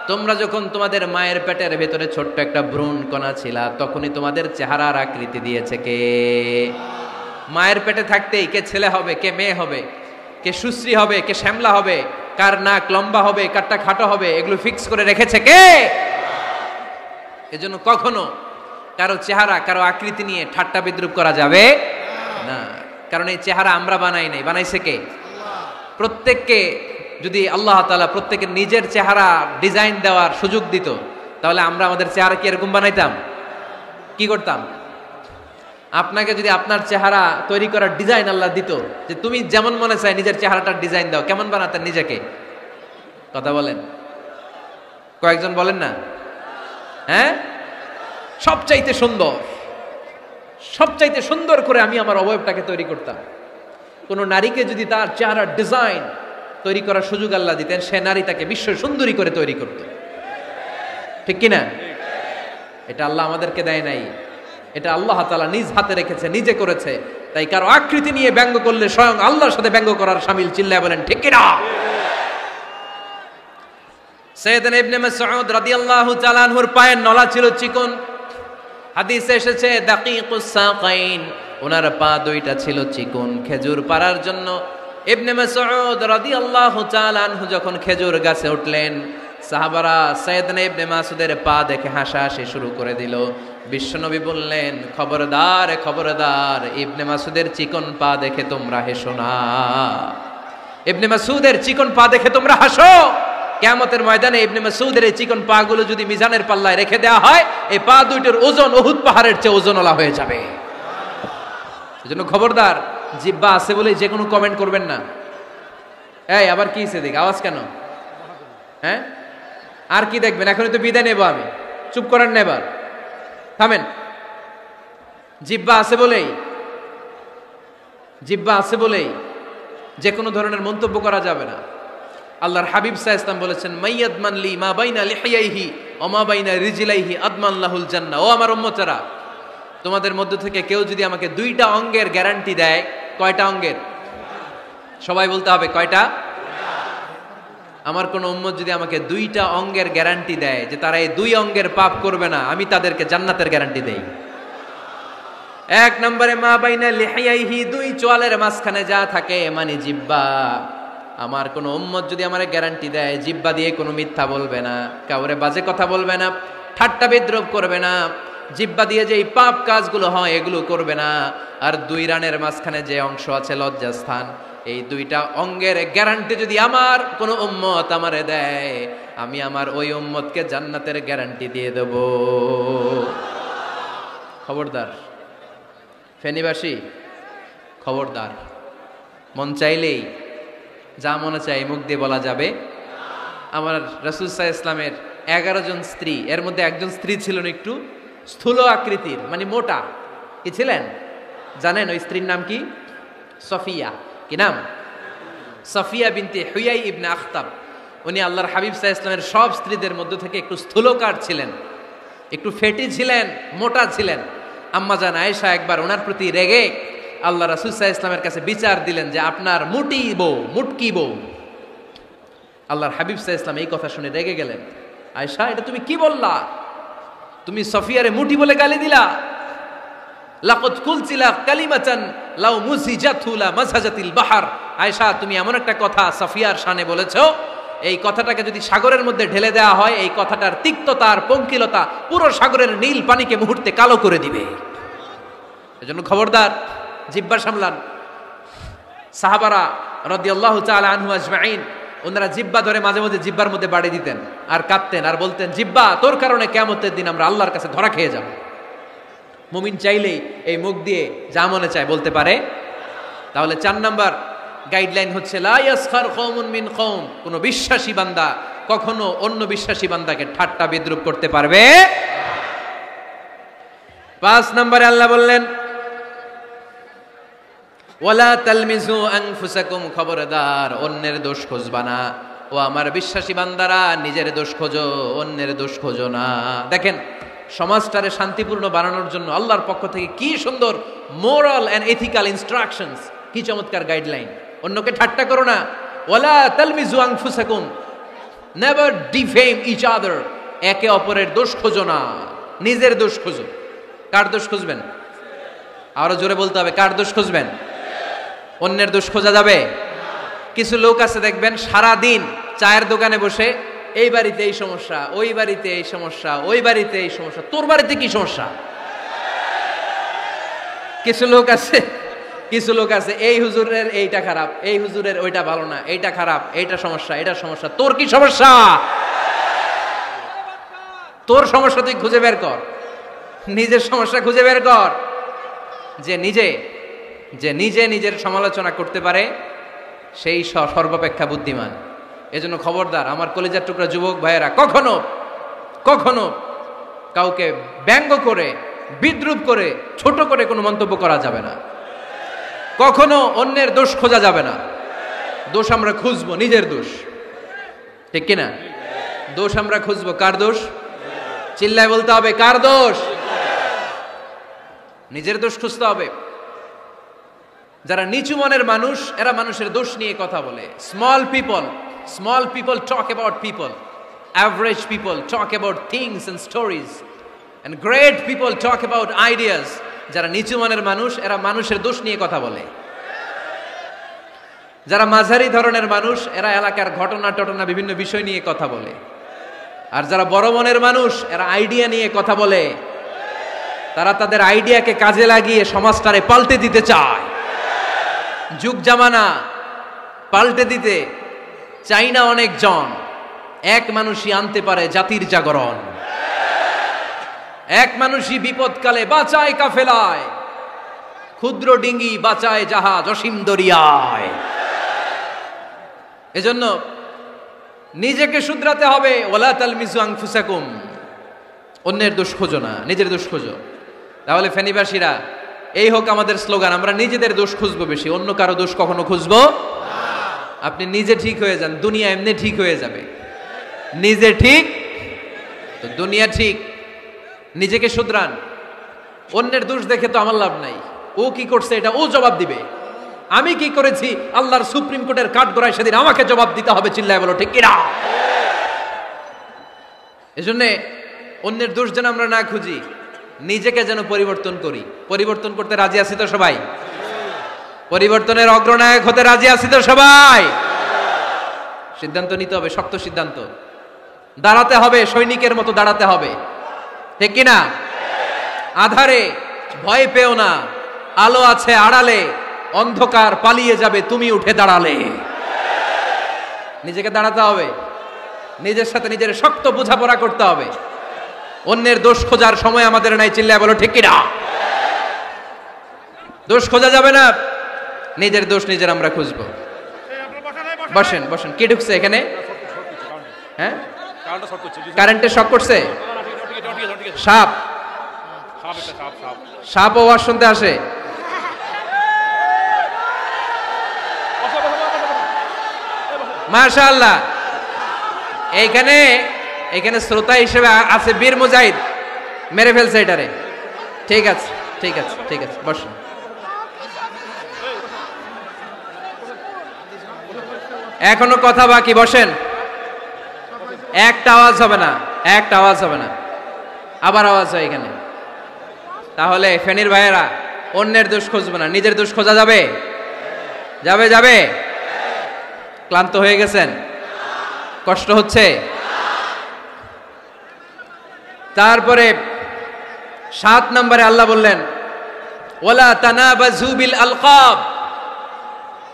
তোমরা যখন তোমাদের মায়ের পেটের ভেতরে ছোট্ট একটা ভ্রূণ কণা ছিলা, তখনই তোমাদের চেহারার আকৃতি দিয়েছে কে? মায়ের পেটে থাকতেই কে ছেলে হবে, কে মেয়ে হবে, কে সুশ্রী হবে, কে শ্যামলা হবে, কার নাক লম্বা হবে, কারটা খাটো হবে, এগুলো ফিক্স করে রেখেছে কে? এজন্য কখনো কারো চেহারা, কারো আকৃতি নিয়ে ঠাট্টা বিদ্রূপ করা যাবে না। কারণ এই চেহারা আমরা বানাই নাই, বানাইছে কে? প্রত্যেককে যদি আল্লাহ তাআলা প্রত্যেকের নিজের চেহারা ডিজাইন দেওয়ার সুযোগ দিত, তাহলে আমরা আমাদের চেহারা কি এরকম বানাইতাম? কি করতাম? আপনাকে যদি আপনার চেহারা তৈরি করার ডিজাইন আল্লাহ দিত, যে তুমি যেমন মনে চাই নিজের চেহারাটার ডিজাইন দাও, কেমন বানাতেন নিজেকে? কথা বলেন, কয়েকজন বলেন না? হ্যাঁ, সবচাইতে সুন্দর করে আমি আমার অবয়বটাকে তৈরি করতাম। কোন নারীকে যদি তার চেহারার ডিজাইন তৈরি করার সুযোগ আল্লাহ দিতেন, সে নারী তাকে বিশ্ব সুন্দরী করে তৈরি করত, ঠিক কিনা? এটা আল্লাহ আমাদেরকে দেয় নাই, এটা আল্লাহ তাআলা নিজ হাতে রেখেছে, নিজে করেছে। তাই কারো আকৃতি নিয়ে ব্যঙ্গ করলে স্বয়ং আল্লাহর সাথে ব্যঙ্গ করার শামিল। চিল্লায় বলেন ঠিক কিনা? সাইয়েদনা ইবনে মাসউদ রাদিয়াল্লাহু তাআলা আনহুর পায়ের নলা ছিল চিকন। হাদিসে এসেছে দাকিকুস সাকাইন, ওনার পা দুইটা ছিল চিকন। খেজুর পাড়ার জন্য ইবনে মাসউদ রাদিয়াল্লাহু তাআলা আনহু যখন খেজুর গাছে উঠলেন, সাহাবারা সাইয়েদনা ইবনে মাসউদের পা দেখে হাসাহাসি শুরু করে দিল। বিশ্বনবী বললেন, খবরদার খবরদার, ইবনে মাসউদের চিকন পা দেখে তোমরা হেসো না। ইবনে মাসউদের চিকন পা দেখে তোমরা হাসো। কিয়ামতের ময়দানে ইবনে মাসউদের এই চিকন পা গুলো যদি মিজানের পাল্লায় রেখে দেওয়া হয়, এই পা দুইটার ওজন উহুদ পাহাড়ের চেয়ে ওজনওয়ালা হয়ে যাবে। এজন্য খবরদার, জিহ্বা আছে বলে যে কোনো কমেন্ট করবেন না। এই আবার কি হইছে দেখ, আওয়াজ কেন? হ্যাঁ, আর কি দেখবেন? এখনই তো বিদায় নেব আমি, চুপ করেন না, এবার থামেন। জিহ্বা আছে বলেই যে কোনো ধরনের মন্তব্য করা যাবে না। আল্লাহর হাবিব সাল্লাল্লাহু আলাইহি ওয়াসাল্লাম বলেছেন, মাইয়াদমান লি মা বাইনা লিহিয়াইহি ওমা বাইনা রিজলাইহি আদমান লাহুল জান্নাহ। ও আমার উম্মতেরা, তোমাদের মধ্য থেকে কেউ যদি আমাকে 2টা অঙ্গের গ্যারান্টি দেয়, কয়টা অঙ্গের? সবাই বলতে হবে কয়টা? আমার কোন উম্মত যদি আমাকে 2টা অঙ্গের গ্যারান্টি দেয় যে তারা এই 2 অঙ্গের পাপ করবে না, আমি তাদেরকে জান্নাতের গ্যারান্টি দেই। 1 নম্বরে মা বাইনা লিহিয়াইহি, 2 চোয়ালের মাঝখানে যা থাকে মানে জিহ্বা। আমার কোন উম্মত যদি আমারে গ্যারান্টি দেয় জিহ্বা দিয়ে কোনো মিথ্যা বলবে না, কাউরে বাজে কথা বলবে না, ঠাট্টা বিদ্রূপ করবে না, জিহ্বা দিয়ে যে এই পাপ কাজগুলো হয় এগুলো করবে না, আর 2 রানের মাঝখানে যে অংশ আছে লজ্জাস্থান, এই 2টা অঙ্গের গ্যারান্টি যদি আমার কোন উম্মত আমারে দেয়, আমি আমার ওই উম্মতকে জান্নাতের গ্যারান্টি দিয়ে দেব। খবরদার ফেনীবাসী, খবরদার। মন চাইলেই যা মনে চাই মুখ দিয়ে বলা যাবে। আমার রাসূল সাল্লাল্লাহু আলাইহি ইসলামের 11 জন স্ত্রী, এর মধ্যে একজন স্ত্রী ছিলেন একটু স্থূল আকৃতির, মানে মোটা। কি ছিলেন জানেন? ওই স্ত্রীর নাম কি? সফিয়া। কি নাম? সফিয়া বিনতে হুয়াই ইবনে আখতাব। উনি আল্লাহর হাবিব সাল্লাল্লাহু আলাইহি ইসলামের সব স্ত্রীদের মধ্য থেকে একটু স্থূলকার ছিলেন, একটু ফেটি ছিলেন, মোটা ছিলেন। আম্মাজান আয়েশা একবার ওনার প্রতি রেগে আল্লাহ রাসূল সাল্লাল্লাহু আলাইহি ইসলামের কাছে বিচার দিলেন যে আপনার মুটি বউ, মুটকি বউ। আল্লাহর হাবিব সাল্লাল্লাহু আলাইহি ইসলাম এই কথা শুনে রেগে গেলেন। আয়েশা, এটা তুমি কি বললা? তুমি সফিয়ারে মুটি বলে গালি দিলা। লাকাদ কুলতিলা কালিমাতান লাউ মুজিজাতু লা মাসাজাতিল বাহর। আয়েশা, তুমি এমন একটা কথা সফিয়ার শানে বলেছো, এই কথাটাকে যদি সাগরের মধ্যে ঢেলে দেওয়া হয়, এই কথাটার তিক্ততা আর পঙ্কিলতা পুরো সাগরের নীল পানিকে মুহূর্তে কালো করে দিবে। এজন্য খবরদার, জিহ্বা সামলান। সাহাবারা রাদিয়াল্লাহু তাআলা আনহু আজমাইন, ওনারা জিহ্বা ধরে মাঝে মাঝে জিহ্বার মধ্যে বাড়ি দিতেন আর কাঁদতেন আর বলতেন, জিহ্বা, তোর কারণে কিয়ামতের দিন আমরা আল্লাহর কাছে ধরা খেয়ে যাব। মুমিন চাইলেই এই মুখ দিয়ে যা মনে চায় বলতে পারে। তাহলে 4 নাম্বার গাইডলাইন হচ্ছে লা ইয়াসখার কওমুন মিন কওম, কোন বিশ্বাসী বান্দা কখনো অন্য বিশ্বাসী বান্দাকে ঠাট্টা বিদ্রূপ করতে পারবে। 5 নম্বরে আল্লাহ বললেন ওয়ালা তালমিজু আনফুসাকুম, খবরদার অন্যের দোষ খুঁজবা না। ও আমার বিশ্বাসী বান্দারা, নিজের দোষ খোঁজো, অন্যের দোষ খোঁজো না। দেখেন সমাজটারে শান্তিপূর্ণ বানানোর জন্য আল্লাহর পক্ষ থেকে কি সুন্দর মোরাল এন্ড এথিক্যাল ইনস্ট্রাকশনস, কি চমৎকার গাইডলাইন। অন্যকে ঠাট্টা করো না। ওয়ালা তালমিজু আনফুসাকুম, নেভার ডিফেম ইচ আদার, একে অপরের দোষ খোঁজো না, নিজের দোষ খোঁজো। কার দোষ খুঁজবেন? আরো জোরে বলতে হবে, কার দোষ খুঁজবেন? অন্যের দোষ খোঁজা যাবে? কিছু লোক আছে দেখবেন সারা দিন চায়ের দোকানে বসে এই বাড়িতে এই সমস্যা, ওই বাড়িতে এই সমস্যা, ওই বাড়িতে এই সমস্যা, তোর বাড়িতে কি সমস্যা? কিছু লোক আছে এই হুজুরের এইটা খারাপ, এই হুজুরের ওইটা ভালো না, এইটা খারাপ, এইটা সমস্যা, এটা সমস্যা, তোর কি সমস্যা? তোর সমস্যা তুই খুঁজে বের কর, নিজের সমস্যা খুঁজে বের কর। যে নিজে নিজের সমালোচনা করতে পারে সেই সর্বাপেক্ষা বুদ্ধিমান। এজন্য খবরদার আমার কলিজার টুকরা যুবক ভাইয়েরা, কখনো কাউকে ব্যঙ্গ করে, বিদ্রূপ করে, ছোট করে কোনো মন্তব্য করা যাবে না। কখনো অন্যের দোষ খোঁজা যাবে না। দোষ আমরা খুঁজবো, নিজের দোষ, ঠিক কিনা? দোষ আমরা খুঁজবো, কার দোষ? চিল্লায় বলতে হবে, কার দোষ? নিজের দোষ খুঁজতে হবে। যারা নিচু মনের মানুষ, এরা মানুষের দোষ নিয়ে কথা বলে। Small people talk about people, average people talk about things and stories, and great people talk about ideas. যারা নিচু মনের মানুষ, এরা মানুষের দোষ নিয়ে কথা বলে। যারা মাঝারি ধরনের মানুষ, এরা এলাকার ঘটনা বিভিন্ন বিষয় নিয়ে কথা বলে। আর যারা বড় মনের মানুষ, এরা আইডিয়া নিয়ে কথা বলে। তারা তাদের আইডিয়াকে কাজে লাগিয়ে সমাজটারে পাল্টে দিতে চায়। যুগ জামানা পাল্টে দিতে চাই না অনেকজন, এক মানুষই আনতে পারে জাতির জাগরণ। এক মানুষই বিপদকালে বাঁচায় কাফেলায়, ক্ষুদ্র ডিঙ্গি বাঁচায় জাহাজ অসীম দরিয়ায়। এজন্য নিজেকে শুধরাতে হবে। ওয়ালা তালমিজু আনফুসাকুম, অন্যের দোষ খোঁজো না, নিজের দোষ খোঁজো। তাহলে ফেনীবাসীরা, এই হোক আমাদের স্লোগান, আমরা নিজেদের দোষ খুঁজবো বেশি, অন্য কারো দোষ কখনো খুঁজবো না। আপনি নিজে ঠিক হয়ে যান, দুনিয়া এমনি ঠিক হয়ে যাবে। নিজে ঠিক, তো দুনিয়া ঠিক, নিজেকে শুধরান। অন্যের দোষ দেখে তো আমার লাভ নাই, ও কি করছে এটা ও জবাব দিবে, আমি কি করেছি আল্লাহর সুপ্রিম কোর্টের কাঠগড়ায় সেদিন আমাকে জবাব দিতে হবে। চিল্লায় বলো ঠিক কিনা? এজন্য অন্যের দোষ যেন আমরা না খুঁজি, নিজেকে যেন পরিবর্তন করি। পরিবর্তন করতে রাজি আছি তো সবাই? পরিবর্তনের অগ্রনায়ক হতে রাজি আছি তো সবাই? সিদ্ধান্ত নিতে হবে, শক্ত সিদ্ধান্ত। দাঁড়াতে হবে, সৈনিকের মতো দাঁড়াতে হবে, ঠিক কিনা? আধারে ভয় পেও না, আলো আছে আড়ালে, অন্ধকার পালিয়ে যাবে তুমি উঠে দাঁড়ালে। নিজেকে দাঁড়াতে হবে, নিজের সাথে নিজের শক্ত বোঝাপড়া করতে হবে। অন্যের দোষ খোঁজার সময় আমাদের নাই। চিল্লায় বলো ঠিক কিনা? দোষ খোঁজা যাবে না, নিজের দোষ নিজের আমরা খুঁজবো। বসেন বসেন। কি ঢুকছে এখানে? হ্যাঁ, কারেন্টের শক করছে। সাপ, সাপ আওয়াজ শুনতে আসে। মাশাআল্লাহ। এইখানে এখানে শ্রোতা হিসেবে আছে বীর মুজাহিদ, মেরে ফেলছে এটারে। ঠিক আছে ঠিক আছে ঠিক আছে, বসুন। এখনো কথা বাকি, বসেন। একটা আওয়াজ হবে না, একটা আওয়াজ হবে না। আবার আওয়াজ হয় এখানে। তাহলে ফেনীর ভাইয়েরা অন্যের দোষ খুঁজবো না, নিজের দোষ খোঁজা যাবে? যাবে যাবে? ক্লান্ত হয়ে গেছেন? কষ্ট হচ্ছে? তারপরে 7 নম্বরে আল্লাহ বললেন ওয়ালা তানাবাজু বিল আলকাব,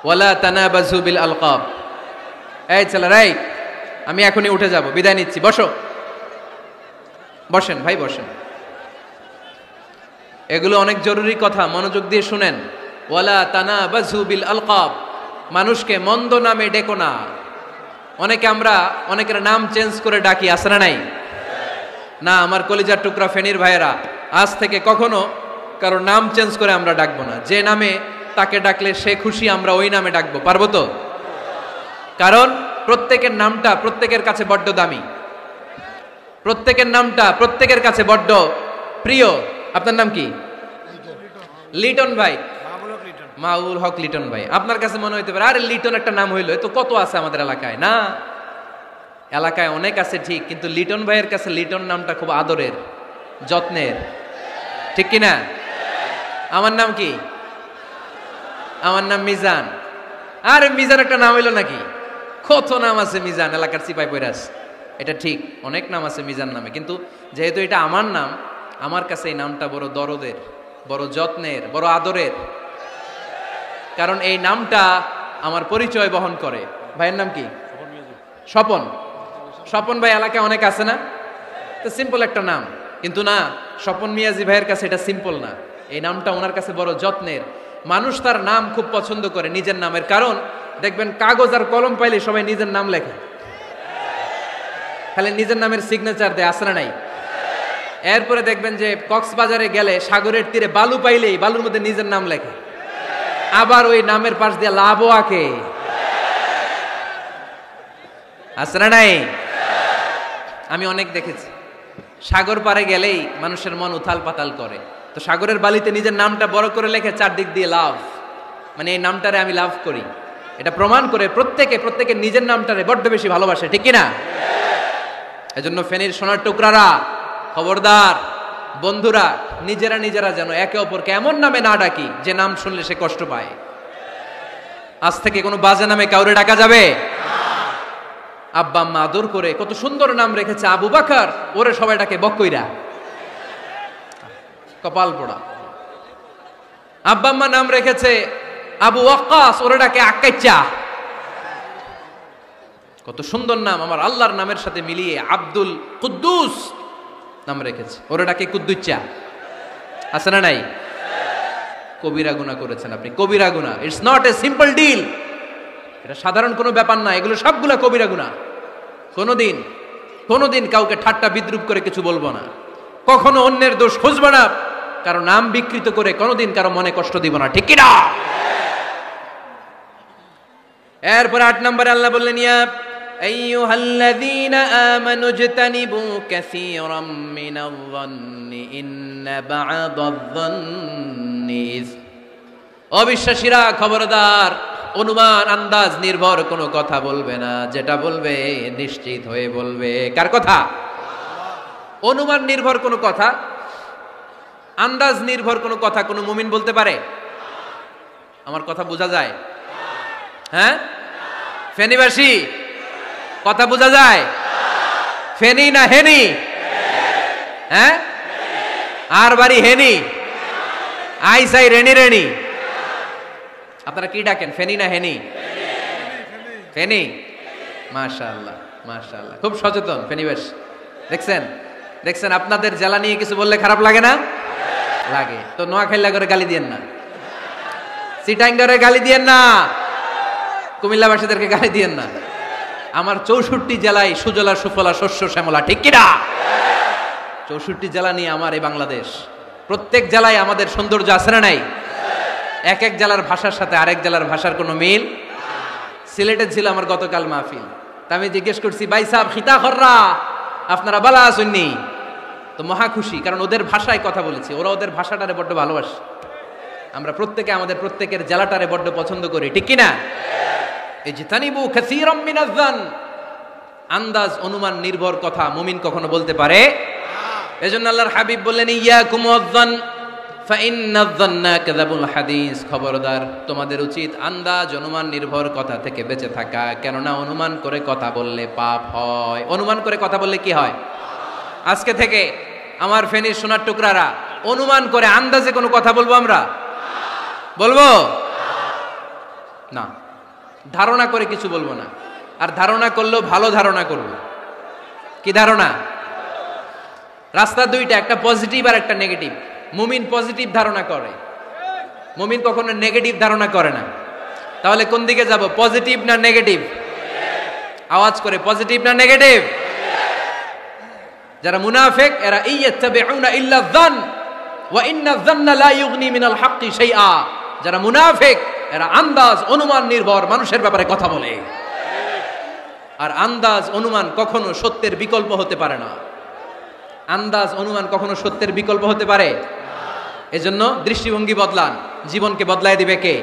ওয়ালা তানাবাজু বিল আলকাব। এই ছেলেরা, আমি এখনই উঠে যাব, বিদায় নিচ্ছি, বসো। বসেন ভাই, বসেন। এগুলো অনেক জরুরি কথা, মনোযোগ দিয়ে শুনেন। ওয়ালা তানাবাজু বিল আলকাব, মানুষকে মন্দ নামে ডেকো না। অনেকের নাম চেঞ্জ করে ডাকি, আছে না নাই? না, আমার কলিজার টুকরা ফেনীর ভাইয়েরা, আজ থেকে কখনো কারো নাম চেঞ্জ করে আমরা ডাকবো না। যে নামে তাকে ডাকলে সে খুশি, আমরা ওই নামে ডাকবো, পারবো তো? কারণ প্রত্যেকের নামটা প্রত্যেকের কাছে বড্ড দামি, প্রত্যেকের নামটা প্রত্যেকের কাছে বড্ড প্রিয়। আপনার নাম কি? লিটন ভাই, মাউল হক লিটন ভাই। আপনার কাছে মনে হইতে পারে আরে লিটন একটা নাম হইলো, তো কত আছে আমাদের এলাকায়। না, এলাকায় অনেক আছে ঠিক, কিন্তু লিটন ভাইয়ের কাছে লিটন নামটা খুব আদরের, যত্নের, ঠিক কিনা? আমার নাম কি? আমার নাম মিজান। আরে মিজান একটা নাম হইলো নাকি? কত নাম আছে মিজান, এলাকার সিপাই পয়রাস। এটা ঠিক, অনেক নাম আছে মিজান নামে, কিন্তু যেহেতু এটা আমার নাম, আমার কাছে এই নামটা বড় দরদের, বড় যত্নের, বড় আদরের। কারণ এই নামটা আমার পরিচয় বহন করে। ভাইয়ের নাম কি? স্বপন। স্বপন ভাই এলাকায় অনেক আছে না? তো সিম্পল একটা নাম, কিন্তু না, স্বপন মিয়াজি ভাইয়ের কাছে এটা সিম্পল না। এই নামটা ওনার কাছে বড় যত্নের। মানুষ তার নাম খুব পছন্দ করে, নিজের নামের। কারণ দেখবেন কাগজ আর কলম পাইলে সবাই নিজের নাম লেখে, খালি নিজের নামের সিগনেচার দেয়, আছে না নাই? এরপরে দেখবেন যে কক্সবাজারে গেলে সাগরের তীরে বালু পাইলেই বালুর মধ্যে নিজের নাম লেখে, আবার ওই নামের পাশ দিয়ে লাভও আঁকে, আছে না নাই? আমি অনেক দেখেছি, সাগর পারে গেলেই মানুষের মন উথাল পাতাল করে। তো সাগরের বালিতে নিজের নামটা বড় করে লেখে, চারদিক দিয়ে লাভ, মানে এই নামটারে আমি লাভ করি। এটা প্রমাণ করে প্রত্যেকে নিজের নামটারে বড্ড বেশি ভালোবাসে, ঠিক কিনা? এজন্য ফেনীর সোনার টুকরারা, খবরদার বন্ধুরা, নিজেরা যেন একে অপরকে এমন নামে না ডাকি যে নাম শুনলে সে কষ্ট পায়। আজ থেকে কোনো বাজে নামে কাউরে ডাকা যাবে? আব্বা আম্মা আদর করে কত সুন্দর নাম রেখেছে, আবু বাকার, ওরে সবাই ডাকে বকইরা, কপাল পোড়া। আব্বা আম্মা নাম রেখেছে আবু ওয়াক্কাস, ওরে ডাকে আক্কাইচা। কত সুন্দর নাম, আমার আল্লাহর নামের সাথে মিলিয়ে আব্দুল কুদ্দুস নাম রেখেছে, ওরে ডাকে কুদ্দুচ্চা, আছে না নাই? কবিরা গুনাহ করেছেন আপনি, কবিরা গুনাহ। It's not a simple deal, এটা সাধারণ কোনো ব্যাপার না, এগুলো সবগুলা কবিরা গুনাহ। কোনোদিন কাউকে ঠাট্টা বিদ্রুপ করে কিছু বলবো না, কখনো অন্যের দোষ খুঁজবো না, কারো নাম বিকৃত করে কোনোদিন কারো মনে কষ্ট দিব না, ঠিক কি না? এরপর 8 নম্বরে আল্লাহ বললেন ইয়া আইয়ুহাল্লাযীনা আমানু ইজতানিবু কাসীরাম মিনায-যন্নি ইন্না বা'দায-যন্নি ইসম। অবিশ্বাসীরা খবরদার, অনুমান আন্দাজ নির্ভর কোনো কথা বলবে না, যেটা বলবে নিশ্চিত হয়ে বলবে। কার কথা? অনুমান নির্ভর কোনো কথা, আন্দাজ নির্ভর কোনো কথা কোনো মুমিন বলতে পারে? আমার কথা বোঝা যায়? হ্যাঁ, ফেনীবাসী কথা বোঝা যায়? ফেনী না হেনি? হ্যাঁ, আর বাড়ি হেনি, আইসাই রেনি রেনি। আপনারা কি ডাকেন, ফেনী না হেনি? ফেনী। মাশাআল্লাহ মাশাআল্লাহ, খুব সচেতন ফেনীবাসী। দেখছেন দেখছেন, আপনাদের জেলা নিয়ে কিছু বললে খারাপ লাগে না? লাগে। তো নোয়াখালী করে গালি দিয়েন না, চিটাঙ্গারে গালি দিয়েন না, কুমিল্লাবাসীদেরকে গালি দিয়েন না। আমার 64 জেলায় সুজলা সুফলা শস্য শ্যামলা, ঠিক কিনা? 64 জেলা নিয়ে আমার এই বাংলাদেশ। প্রত্যেক জেলায় আমাদের সৌন্দর্য আছে না নাই? এক এক জেলার ভাষার সাথে আরেক জেলার ভাষার কোনো মিল। সিলেটে ছিল আমার গতকাল মাহফিল, তা আমি জিজ্ঞেস করছি, ভাই সাহেব খিতা খররা, আপনারা বালা আসেননি? তো মহা খুশি, কারণ ওদের ভাষায় কথা বলেছি, ওরা ওদের ভাষাটারে বড্ড ভালোবাসে। আমরা প্রত্যেকে আমাদের প্রত্যেকের জেলাটারে বড্ড পছন্দ করি, ঠিক কিনা? ইজতানিবু কাসীরাম মিনায-যন, আন্দাজ অনুমান নির্ভর কথা মুমিন কখনো বলতে পারে? এজন্য আল্লাহর হাবিব বললেন, ইয়াকুম ওয়ায-যন ফাইন্নায-যন্না কাযাবুল হাদিস। খবরদার, তোমাদের উচিত আন্দাজ অনুমান নির্ভর কথা থেকে বেঁচে থাকা, কেননা অনুমান করে কথা বললে পাপ হয়। অনুমান করে কথা বললে কি হয়? আজকে থেকে আমার ফেনীর সোনার টুকরারা অনুমান করে আন্দাজে কোনো কথা বলবো আমরা? বলবো না। ধারণা করে কিছু বলবো না, আর ধারণা করলেও ভালো ধারণা করব। কি ধারণা? রাস্তা দুইটা, একটা পজিটিভ আর একটা নেগেটিভ। মুমিন পজিটিভ ধারণা করে, মুমিন কখনো নেগেটিভ ধারণা করে না। তাহলে কোন দিকে যাব, পজিটিভ না নেগেটিভ? আওয়াজ করে, পজিটিভ না নেগেটিভ? যারা মুনাফিক এরা ইয়াত্তাবিউনা ইল্লা যান ওয়া ইন্না যান্না লা ইউগনি মিনাল হাক্কি শাইআ। যারা মুনাফিক এরা আন্দাজ অনুমান নির্ভর মানুষের ব্যাপারে কথা বলে, আর আন্দাজ অনুমান কখনো সত্যের বিকল্প হতে পারে না। আন্দাজ অনুমান কখনো সত্যের বিকল্প হতে পারে? এজন্য দৃষ্টিভঙ্গি বদলান, জীবনকে বদলায় দিবে কে?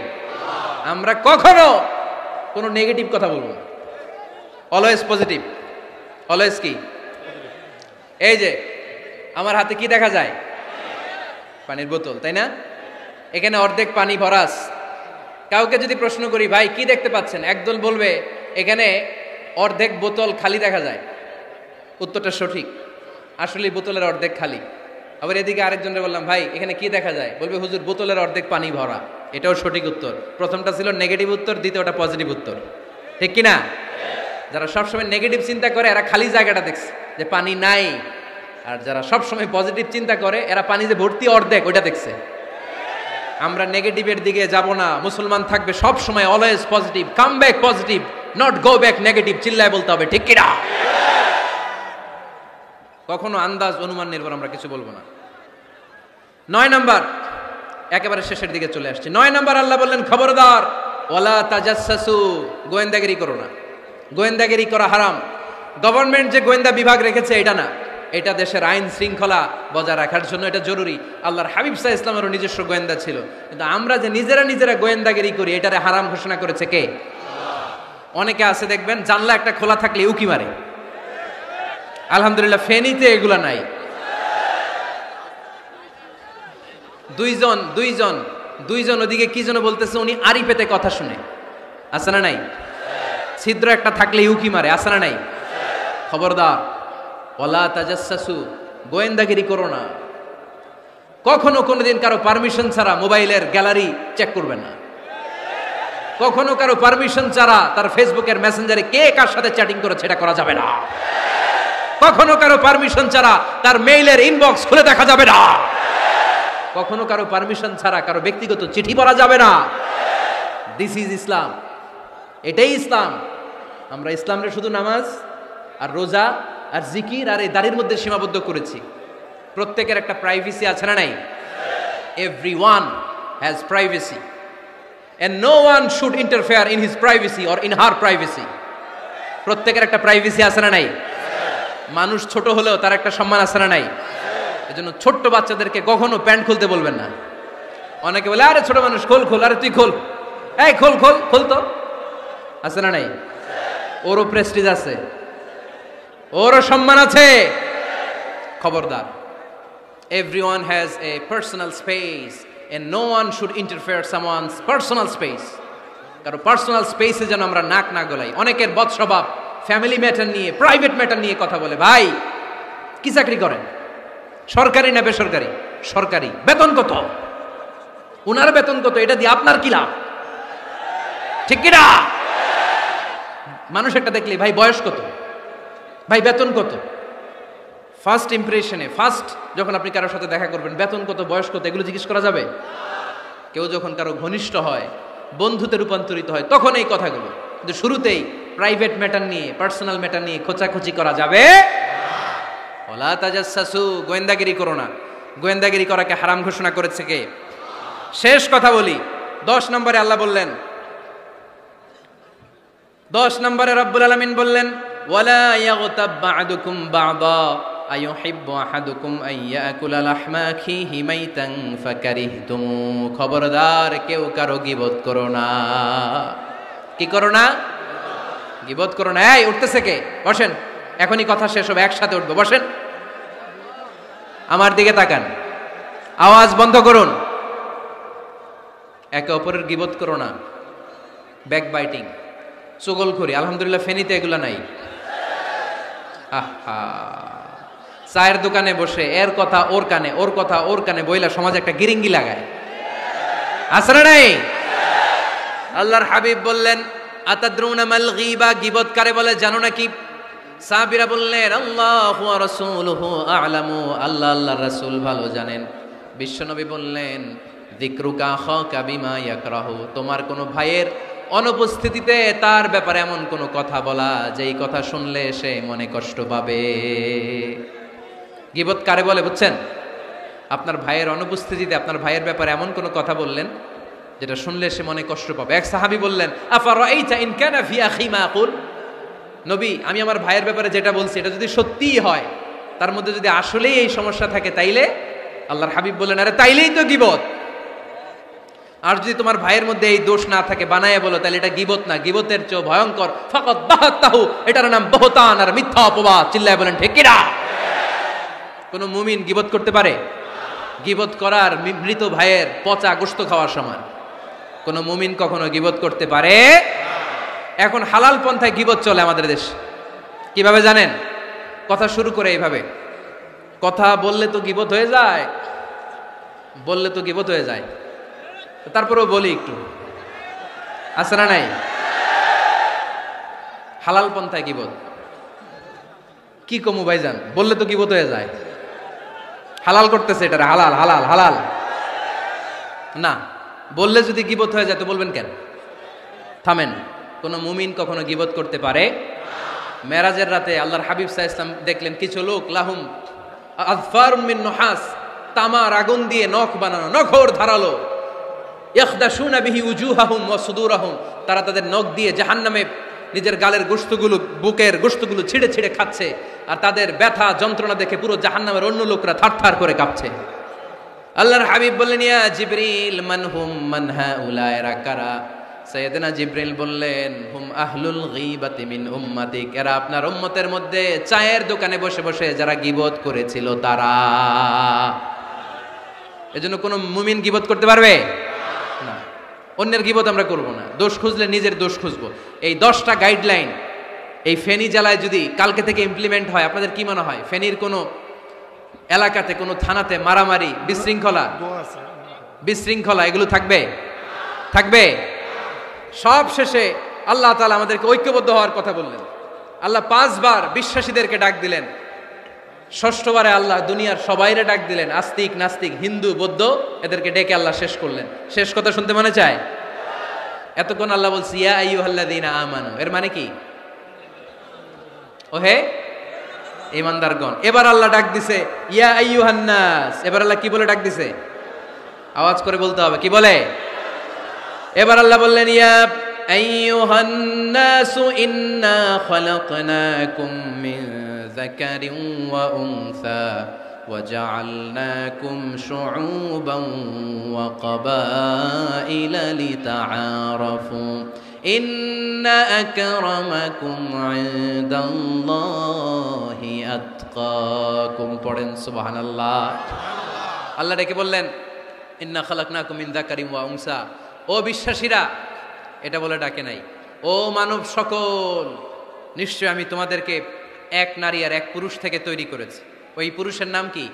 আমরা কখনো কোনো নেগেটিভ কথা বলবো না, অলওয়েজ পজিটিভ। অলওয়েজ কি? এই যে আমার হাতে কি দেখা যায়? পানির বোতল, তাই না? এখানে অর্ধেক পানি ভরাস। কাউকে যদি প্রশ্ন করি, ভাই কি দেখতে পাচ্ছেন, একদল বলবে এখানে অর্ধেক বোতল খালি দেখা যায়। উত্তরটা সঠিক, আসলে বোতলের অর্ধেক খালি। আবার এদিকে আরেকজনের বললাম, ভাই এখানে কি দেখা যায়, বলবে হুজুর বোতলের অর্ধেক পানি ভরা। এটাও সঠিক উত্তর। প্রথমটা ছিল নেগেটিভ উত্তর, দ্বিতীয়টা পজিটিভ উত্তর, ঠিক কিনা? যারা সবসময় নেগেটিভ চিন্তা করে এরা খালি জায়গাটা দেখছে যে পানি নাই, আর যারা সবসময় পজিটিভ চিন্তা করে এরা পানি যে ভর্তি অর্ধেক ওইটা দেখছে। আমরা নেগেটিভের দিকে যাব না, মুসলমান থাকবে সব সময় always positive. Come back positive, not go back negative. চিল্লায় বলতে হবে, ঠিক কিনা? কখনো আন্দাজ অনুমান নির্ভর আমরা কিছু বলবো না। 9 নাম্বার, একেবারে শেষের দিকে চলে আসছে। 9 নাম্বার আল্লাহ বললেন, খবরদার, ওয়ালা তাজাসসু, গোয়েন্দাগিরি করো না। গোয়েন্দাগিরি করা হারাম। গভর্নমেন্ট যে গোয়েন্দা বিভাগ রেখেছে এটা না, এটা দেশের আইন শৃঙ্খলা বজায় রাখার জন্য এটা জরুরি। আল্লাহর হাবিব সাল্লাল্লাহু আলাইহি ওয়াসাল্লামেরও নিজস্ব গোয়েন্দা ছিল, কিন্তু আমরা যে নিজেরা গোয়েন্দাগিরি করি এটারে হারাম ঘোষণা করেছে কে? অনেকে আছে দেখবেন জানলা একটা খোলা থাকলে উকি মারে। আলহামদুলিল্লাহ ফেনীতে এগুলা নাই। দুইজন ওদিকে কি যেন বলতেছে, উনি আড়ি পেতে কথা শুনে, আছে না নাই? ছিদ্র একটা থাকলে উকি মারে, আছে না নাই? খবরদার, ওয়ালা তাজাসসু, গোয়েন্দাগিরি করো না। কখনো কোনোদিন কারো পারমিশন ছাড়া মোবাইলের গ্যালারি চেক করবেন না। কখনো কারো পারমিশন ছাড়া তার ফেসবুকের মেসেঞ্জারে কে কার সাথে চ্যাটিং করেছে এটা করা যাবে না। কখনো কারো পারমিশন ছাড়া তার মেইলের ইনবক্স খুলে দেখা যাবে না। কখনো কারো পারমিশন ছাড়া কারো ব্যক্তিগত চিঠি পড়া যাবে না। দিস ইজ ইসলাম, এটাই ইসলাম। আমরা ইসলামরে শুধু নামাজ আর রোজা আর জিকির আর এই দাড়ির মধ্যে সীমাবদ্ধ করেছি। প্রত্যেকের একটা প্রাইভেসি আছে না নাই? Everyone has privacy and no one should interfere in his privacy or in her privacy. প্রত্যেকের একটা প্রাইভেসি আছে না নাই? মানুষ ছোট হলেও তার একটা সম্মান আছে না নাই? এজন্য ছোট্ট বাচ্চাদেরকে কখনো প্যান্ট খুলতে বলবেন না। অনেকে বলে আরে ছোট মানুষ খোল খোল, আরে তুই খোল, এই খোল খোল খোল, তো আছে না নাই? ওরও প্রেস্টিজ আছে, ওরও সম্মান আছে। খবরদার, everyone has a personal space and no one should interfere someone's personal space. কারণ পার্সোনাল স্পেসে যেন আমরা নাক না গলাই। অনেকের বদ স্বভাব ফ্যামিলি ম্যাটার নিয়ে, প্রাইভেট ম্যাটার নিয়ে কথা বলে। ভাই কি চাকরি করেন? সরকারি না বেসরকারি? সরকারি। বেতন কত? উনার বেতন কত? এটা দিয়ে আপনার কি লাভ? ঠিক কিনা? মানুষ একটা দেখলে ভাই বয়স কত, ভাই বেতন কত, ফার্স্ট ইমপ্রেশনে, ফার্স্ট যখন আপনি কারোর সাথে দেখা করবেন বেতন কত, বয়স কত, এগুলো জিজ্ঞেস করা যাবে? কেউ যখন কারো ঘনিষ্ঠ হয়, বন্ধুতে রূপান্তরিত হয়, তখন এই কথাগুলো। কিন্তু শুরুতেই প্রাইভেট ম্যাটার নিয়ে, পার্সোনাল ম্যাটার নিয়ে খোঁচাখুচি করা যাবে। ওয়ালা তাজাসসু, গোয়েন্দাগিরি করো না। গোয়েন্দাগিরি করাকে হারাম ঘোষণা করেছে কে? শেষ কথা বলি, 10 নম্বরে আল্লাহ বললেন, 10 নম্বরে রব্বুল আলামিন বললেন ওয়ালা ইয়াগতাব বা'দুকুম বা'দা আইয়ুহিব্বু আহাদুকুম আইয়াকুলা লাহমা আখিহি মাইতান ফাকারিহতুম। খবরদার, কেউ কারো গীবত করো না। কি করো না? গীবত করো না। এই উঠতেছে কে? বসেন, এখনই কথা শেষ হবে, একসাথে উঠবো। বসেন, আমার দিকে তাকান, আওয়াজ বন্ধ করুন। একে অপরের গীবত করো না। ব্যাকবাইটিং, চুগলখড়ি, আলহামদুলিল্লাহ ফেনীতে এগুলা নাই। আহা, চায়ের দোকানে বসে এর কথা ওর কানে, ওর কথা ওর কানে বইলা সমাজে একটা গিরিঙ্গি লাগায়, আছে না নাই? আল্লাহর হাবিব বললেন আতাদরুনা মাল গীবা, গীবত কারে বলে জানো নাকি? সাহাবীরা বললেন আল্লাহু ওয়া রাসূলুহু আ'লামু, আল্লাহ আল্লাহর রাসূল ভালো জানেন। বিশ্বনবী বললেন যিকরুকা আখাকা বিমা ইয়াকরাহু, তোমার কোনো ভাইয়ের অনুপস্থিতিতে তার ব্যাপারে এমন কোনো কথা বলা যেই কথা শুনলে সে মনে কষ্ট পাবে। গীবত কারে বলে বুঝছেন? আপনার ভাইয়ের অনুপস্থিতিতে আপনার ভাইয়ের ব্যাপারে এমন কোনো কথা বললেন যেটা শুনলে সে মনে কষ্ট পাবে। এক সাহাবী বললেন আফারাইতা ইন কানা ফি আখি মা আকুল, নবী আমি আমার ভাইয়ের ব্যাপারে যেটা বলছি এটা যদি সত্যিই হয়, তার মধ্যে যদি আসলেই এই সমস্যা থাকে, তাইলে? আল্লাহর হাবিব বললেন আরে তাইলেই তো গীবত। আর যদি তোমার ভাইয়ের মধ্যে এই দোষ না থাকে, বানায় বলো, তাহলে এটা গীবত না, গীবতের চেয়ে ভয়ঙ্কর। ফাকাদ বাহাতাহু, এটার নাম বহতান আর মিথ্যা অপবাদ। চিল্লায় বলেন ঠিক কিনা? কোন মুমিন গীবত করতে পারে? গীবত করার মৃত ভাইয়ের পচা গোশত খাওয়ার সমান। কোন মুমিন কখনো গীবত করতে পারে? এখন হালাল পন্থায় গীবত চলে আমাদের দেশে। কিভাবে জানেন? কথা শুরু করে এইভাবে, কথা বললে তো গীবত হয়ে যায়, বললে তো গীবত হয়ে যায়, তারপরেও বলি একটু, আছে না নাই? হালাল পন্থায় গীবত কি কমু ভাইজান, বললে তো গীবত হয়ে যায়। হালাল করতেছে এটা, হালাল হালাল হালাল না, বললে যদি গীবত হয়ে যায় তো বলবেন কেন? থামেন। কোন মুমিন কখনো গীবত করতে পারে? মেরাজের রাতে আল্লাহর হাবিব সাল্লাল্লাহু আলাইহি ওয়াসাল্লাম দেখলেন কিছু লোক লাহুম আযফারুম মিন নুহাস, তামার আগুন দিয়ে নখ বানানো, নখর ধারালো, ইয়াখদাশুনা বিহি উজুহাহুম ওয়া সুদুরাহুম, তারা তাদের নখ দিয়ে জাহান্নামে নিজের গালের গোশতগুলো, বুকের গোশতগুলো ছিঁড়ে ছিঁড়ে খাচ্ছে, আর তাদের ব্যথা যন্ত্রণা দেখে পুরো জাহান্নামের অন্য লোকরা থারথার করে কাঁপছে। আল্লাহর হাবিব বললেন ইয়া জিবরিল মানহুম মান হাউলা, এরা কারা? সাইয়েদনা জিবরিল বললেন হুম আহলুল গীবাতি মিন উম্মাতিক, এরা আপনার উম্মতের মধ্যে চায়ের দোকানে বসে বসে যারা গীবত করেছিল তারা। এজন্য কোন মুমিন গীবত করতে পারবে না। অন্যের গীবত আমরা করব না, দোষ খুঁজলে নিজের দোষ খুঁজবো। এই 10টা গাইডলাইন এই ফেনী জেলায় যদি কালকে থেকে ইমপ্লিমেন্ট হয়, আপনাদের কি মনে হয় ফেনীর কোনো এলাকাতে, কোনো থানাতে মারামারি, বিশৃঙ্খলা এগুলো থাকবে? থাকবে? সব শেষে আল্লাহ তাআলা আমাদেরকে ঐক্যবদ্ধ হওয়ার কথা বললেন। আল্লাহ 5 বার বিশ্বাসীদেরকে ডাক দিলেন, 6ষ্ঠবারে আল্লাহ দুনিয়ার সবাইরে ডাক দিলেন, আস্তিক নাস্তিক হিন্দু বৌদ্ধ এদেরকে ডেকে আল্লাহ শেষ করলেন। শেষ কথা শুনতে মনে চায়? এতক্ষণ আল্লাহ বলছে ইয়া আইয়ুহাল্লাযীনা আমানু, এর মানে কি? ওহে ঈমানদারগণ। এবার আল্লাহ ডাক দিছে ইয়া আইয়ুহান নাস। এবার আল্লাহ কি বলে ডাক দিছে? আওয়াজ করে বলতে হবে, কি বলে? এবার আল্লাহ বললেন ইয়া আইয়ুহান নাসু ইন্না খালাকনাকুম মিন যাকারিন ওয়া উনসা وجعلناكم شعوبا وقبائل لتعارفوا إن أكرمكم عند الله أتقاكم পড়েন সুবহানাল্লাহ। আল্লাহ ডেকে বললেন ইন্না খালাকনাকুম মিন যাকারিন ওয়া উনসা, ও বিশ্বাসীরা, এটা বলে ডাকে নাই, ও মানব সকল, নিশ্চয় আমি তোমাদেরকে এক নারী আর এক পুরুষ থেকে তৈরি করেছি। ওই পুরুষের নাম কি?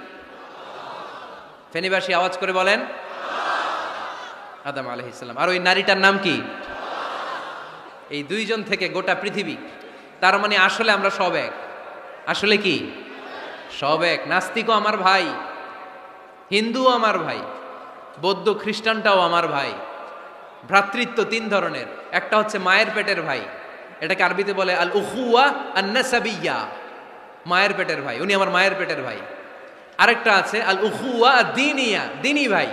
ফেনীবাসী আওয়াজ করে বলেন আদম আলাইহিস সালাম। আর ওই নারীটার নাম কি? এই দুইজন থেকে গোটা পৃথিবী। তার মানে আসলে আমরা সব এক। আসলে কি? সব এক। নাস্তিকও আমার ভাই, হিন্দুও আমার ভাই, বৌদ্ধ খ্রিস্টানটাও আমার ভাই। ভ্রাতৃত্ব তিন ধরনের। একটা হচ্ছে মায়ের পেটের ভাই, এটাকে আরবিতে বলে আল উখুয়া আন নাসাবিয়্যা, মায়ের পেটের ভাই, উনি আমার মায়ের পেটের ভাই। আরেকটা আছে আল উখুয়া দ্বীনিয়া, দ্বীনি ভাই।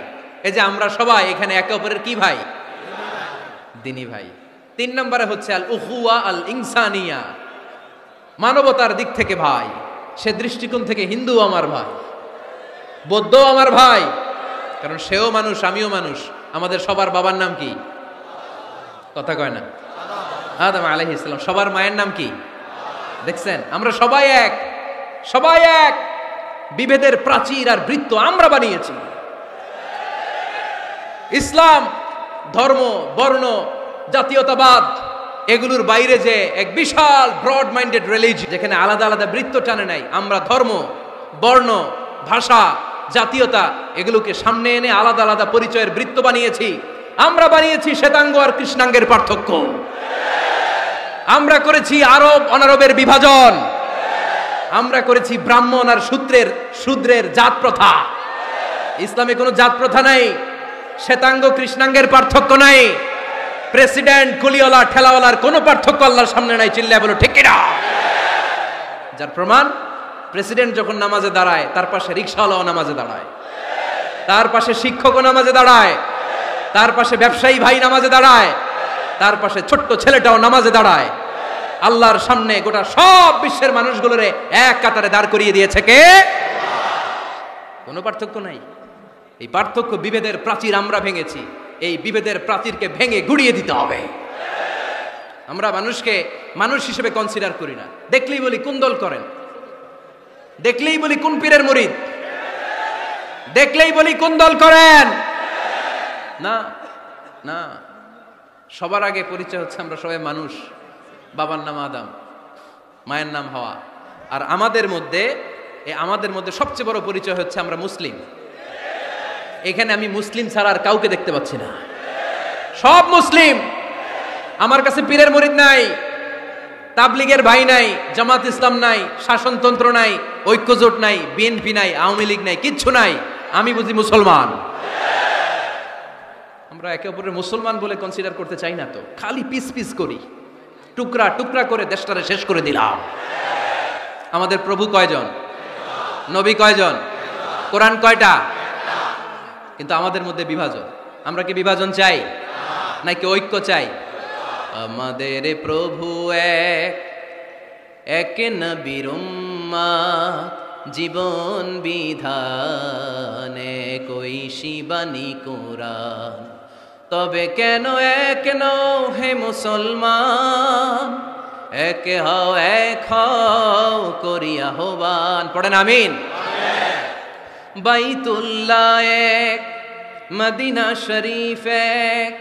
এই যে আমরা সবাই এখানে একে অপরের কি ভাই? দ্বীনি ভাই। তিন নম্বরে হচ্ছে আল উখুয়া আল ইনসানিয়া, মানবতার দিক থেকে ভাই। সে দৃষ্টিকোণ থেকে হিন্দু আমার ভাই, বৌদ্ধ আমার ভাই, কারণ সেও মানুষ আমিও মানুষ। আমাদের সবার বাবার নাম কি? কথা কয় না? আদম আলাইহিস সালাম। সবার মায়ের নাম কি? দেখছেন, আমরা সবাই এক, সবাই এক। বিভেদের প্রাচীর আর বৃত্ত আমরা বানিয়েছি। ইসলাম ধর্ম, বর্ণ, জাতীয়তাবাদ এগুলোর বাইরে যে এক বিশাল ব্রড মাইন্ডেড রিলিজিয়ন, যেখানে আলাদা আলাদা বৃত্ত টানে নাই। আমরা ধর্ম, বর্ণ, ভাষা, জাতীয়তা এগুলোকে সামনে এনে আলাদা আলাদা পরিচয়ের বৃত্ত বানিয়েছি। আমরা বানিয়েছি শ্বেতাঙ্গ আর কৃষ্ণাঙ্গের পার্থক্য। আমরা করেছি আরব অনারবের বিভাজন। আমরা করেছি ব্রাহ্মণ আর শূদ্রের জাত প্রথা। ইসলামে কোনো জাত প্রথা নাই, শ্বেতাঙ্গ কৃষ্ণাঙ্গের পার্থক্য নাই, প্রেসিডেন্ট কুলিওয়ালা ঠেলাওয়ালার কোনো পার্থক্য আল্লাহর সামনে নাই। চিল্লায় বলো ঠিক কিনা? যার প্রমাণ, প্রেসিডেন্ট যখন নামাজে দাঁড়ায় তার পাশে রিকশাওয়ালাও নামাজে দাঁড়ায়, তার পাশে শিক্ষকও নামাজে দাঁড়ায়, তার পাশে ব্যবসায়ী ভাই নামাজে দাঁড়ায়, তার পাশে ছোট্ট ছেলেটাও নামাজে দাঁড়ায়। আল্লাহর সামনে গোটা সব বিশ্বের মানুষগুলোরে এক কাতারে দাঁড় করিয়ে দিয়েছে কে? কোনো পার্থক্য নাই। এই পার্থক্য, বিভেদের প্রাচীর আমরা ভেঙেছি। এই বিভেদের প্রাচীরকে ভেঙে গুড়িয়ে দিতে হবে। আমরা মানুষকে মানুষ হিসেবে কনসিডার করি না। দেখলেই বলি কোন দল করেন, দেখলেই বলি কোন পীরের মুরিদ, দেখলেই বলি কোন দল করেন। না না, সবার আগে পরিচয় হচ্ছে আমরা সবাই মানুষ। বাবার নাম আদম, মায়ের নাম হাওয়া। আর আমাদের মধ্যে সবচেয়ে বড় পরিচয় হচ্ছে আমরা মুসলিম। এখানে আমি মুসলিম ছাড়া আর কাউকে দেখতে পাচ্ছি না। সব মুসলিম। আমার কাছে পীরের মুরিদ নাই, তাবলীগের ভাই নাই, জামাত ইসলাম নাই, শাসনতন্ত্র নাই, ঐক্যজোট নাই, বিএনপি নাই, আওয়ামী লীগ নাই, কিচ্ছু নাই। আমি বুঝি মুসলমান। আমরা একে অপরের মুসলমান বলে কনসিডার করতে চাই না তো, খালি পিস পিস করি, টুকরা টুকরা করে দেশটারে শেষ করে দিলাম। আমাদের প্রভু কয়জন? নবী কয়জন? কোরআন কয়টা? কিন্তু আমাদের মধ্যে বিভাজন। আমরা কি বিভাজন চাই নাকি ঐক্য চাই? আমাদের প্রভু এক, এক নবীর উম্মত, জীবন বিধান এক, ঐশী বাণী কোরআন। তবে কেন এক নও হে মুসলমান? এক হও করিয়া আহ্বান। পড়েন আমিন। বাইতুল্লাহ এক, মদিনা শরীফ এক,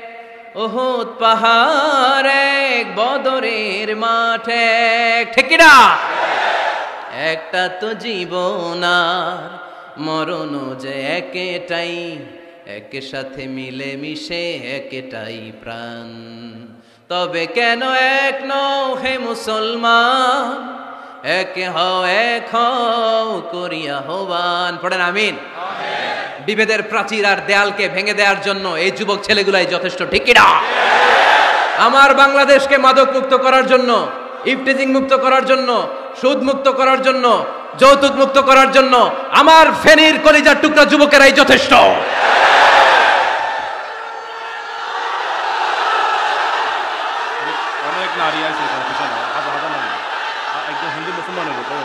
উহুদ পাহাড় এক, বদরের মাঠ এক। ঠিক না? একটা তো জীবন আর মরণ যে একটাই, একের সাথে মিলে মিশে একটাই প্রাণ। তবে কেন এক নও হে মুসলমান? এক হও করিয়া আহ্বান। পড়েন আমিন। বিভেদের প্রাচীর আর দেয়ালকে ভেঙে দেওয়ার জন্য এই যুবক ছেলেগুলাই যথেষ্ট। ঠিক কিনা? আমার বাংলাদেশকে মাদক মুক্ত করার জন্য, ইফটিজিং মুক্ত করার জন্য, সুদ মুক্ত করার জন্য, যৌতুক মুক্ত করার জন্য আমার ফেনীর কলিজার টুকরা যুবকেরাই যথেষ্ট। নারী আছে এখানে পিছনে, হাজার হাজার নারী, একজন হিন্দু মুসলমানের উপরে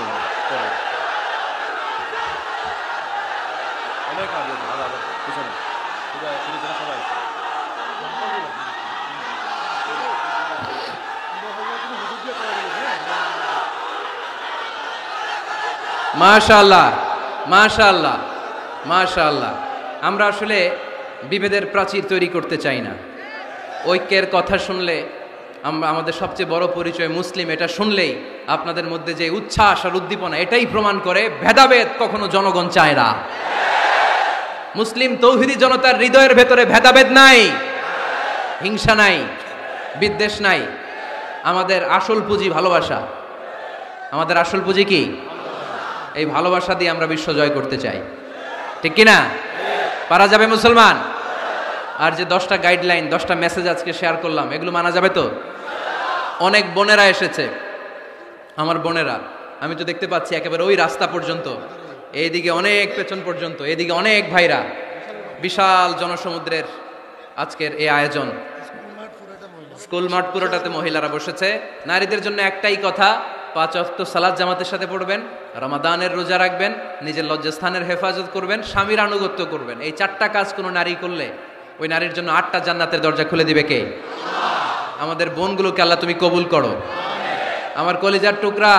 অনেক নারী আছে, হাজার হাজার পিছনে, সবাই আছে। মাশাআল্লাহ, মাশাআল্লাহ, মাশাআল্লাহ। আমরা আসলে বিভেদের প্রাচীর তৈরি করতে চাই না। ঐক্যের কথা শুনলে আমরা আমাদের সবচেয়ে বড় পরিচয় মুসলিম, এটা শুনলেই আপনাদের মধ্যে যে উচ্ছ্বাস আর উদ্দীপনা, এটাই প্রমাণ করে ভেদাভেদ কখনো জনগণ চায় না। মুসলিম তৌহিদি জনতার হৃদয়ের ভেতরে ভেদাভেদ নাই, হিংসা নাই, বিদ্বেষ নাই। আমাদের আসল পুঁজি ভালোবাসা। আমাদের আসল পুঁজি কি? এই ভালোবাসা দিয়ে আমরা বিশ্ব জয় করতে চাই, ঠিক কিনা? পারা যাবে মুসলমান? আর যে 10টা গাইডলাইন, 10টা মেসেজ আজকে শেয়ার করলাম, এগুলো মানা যাবে তো? অনেক বোনেরা এসেছে, আমার বোনেরা, আমি তো দেখতে পাচ্ছি একেবারে ওই রাস্তা পর্যন্ত, এইদিকে অনেক পেছন পর্যন্ত, এদিকে অনেক ভাইরা, বিশাল জনসমুদ্রের আজকের এই আয়োজন। স্কুল মাঠ পুরোটাতে মহিলারা বসেছে। নারীদের জন্য একটাই কথা, 5 ওয়াক্ত সালাত জামাতের সাথে পড়বেন, রমাদানের রোজা রাখবেন, নিজের লজ্জাস্থানের হেফাজত করবেন, স্বামীর আনুগত্য করবেন। এই 4টা কাজ কোনো নারী করলে ওই নারীর জন্য 8টা জান্নাতের দরজা খুলে দিবে কে? আমাদের বোনগুলোকে আল্লাহ তুমি কবুল করো। আমার কলিজার টুকরা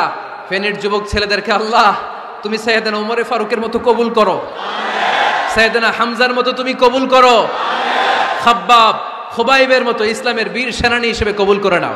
ফেনীর যুবক ছেলেদেরকে আল্লাহ তুমি সাইয়েদনা ওমর ফারুকের মতো কবুল করো, সাইয়েদনা হামজার মতো তুমি কবুল করো, খাব্বাব খুবাইবের মতো ইসলামের বীর সেনানী হিসেবে কবুল করে নাও।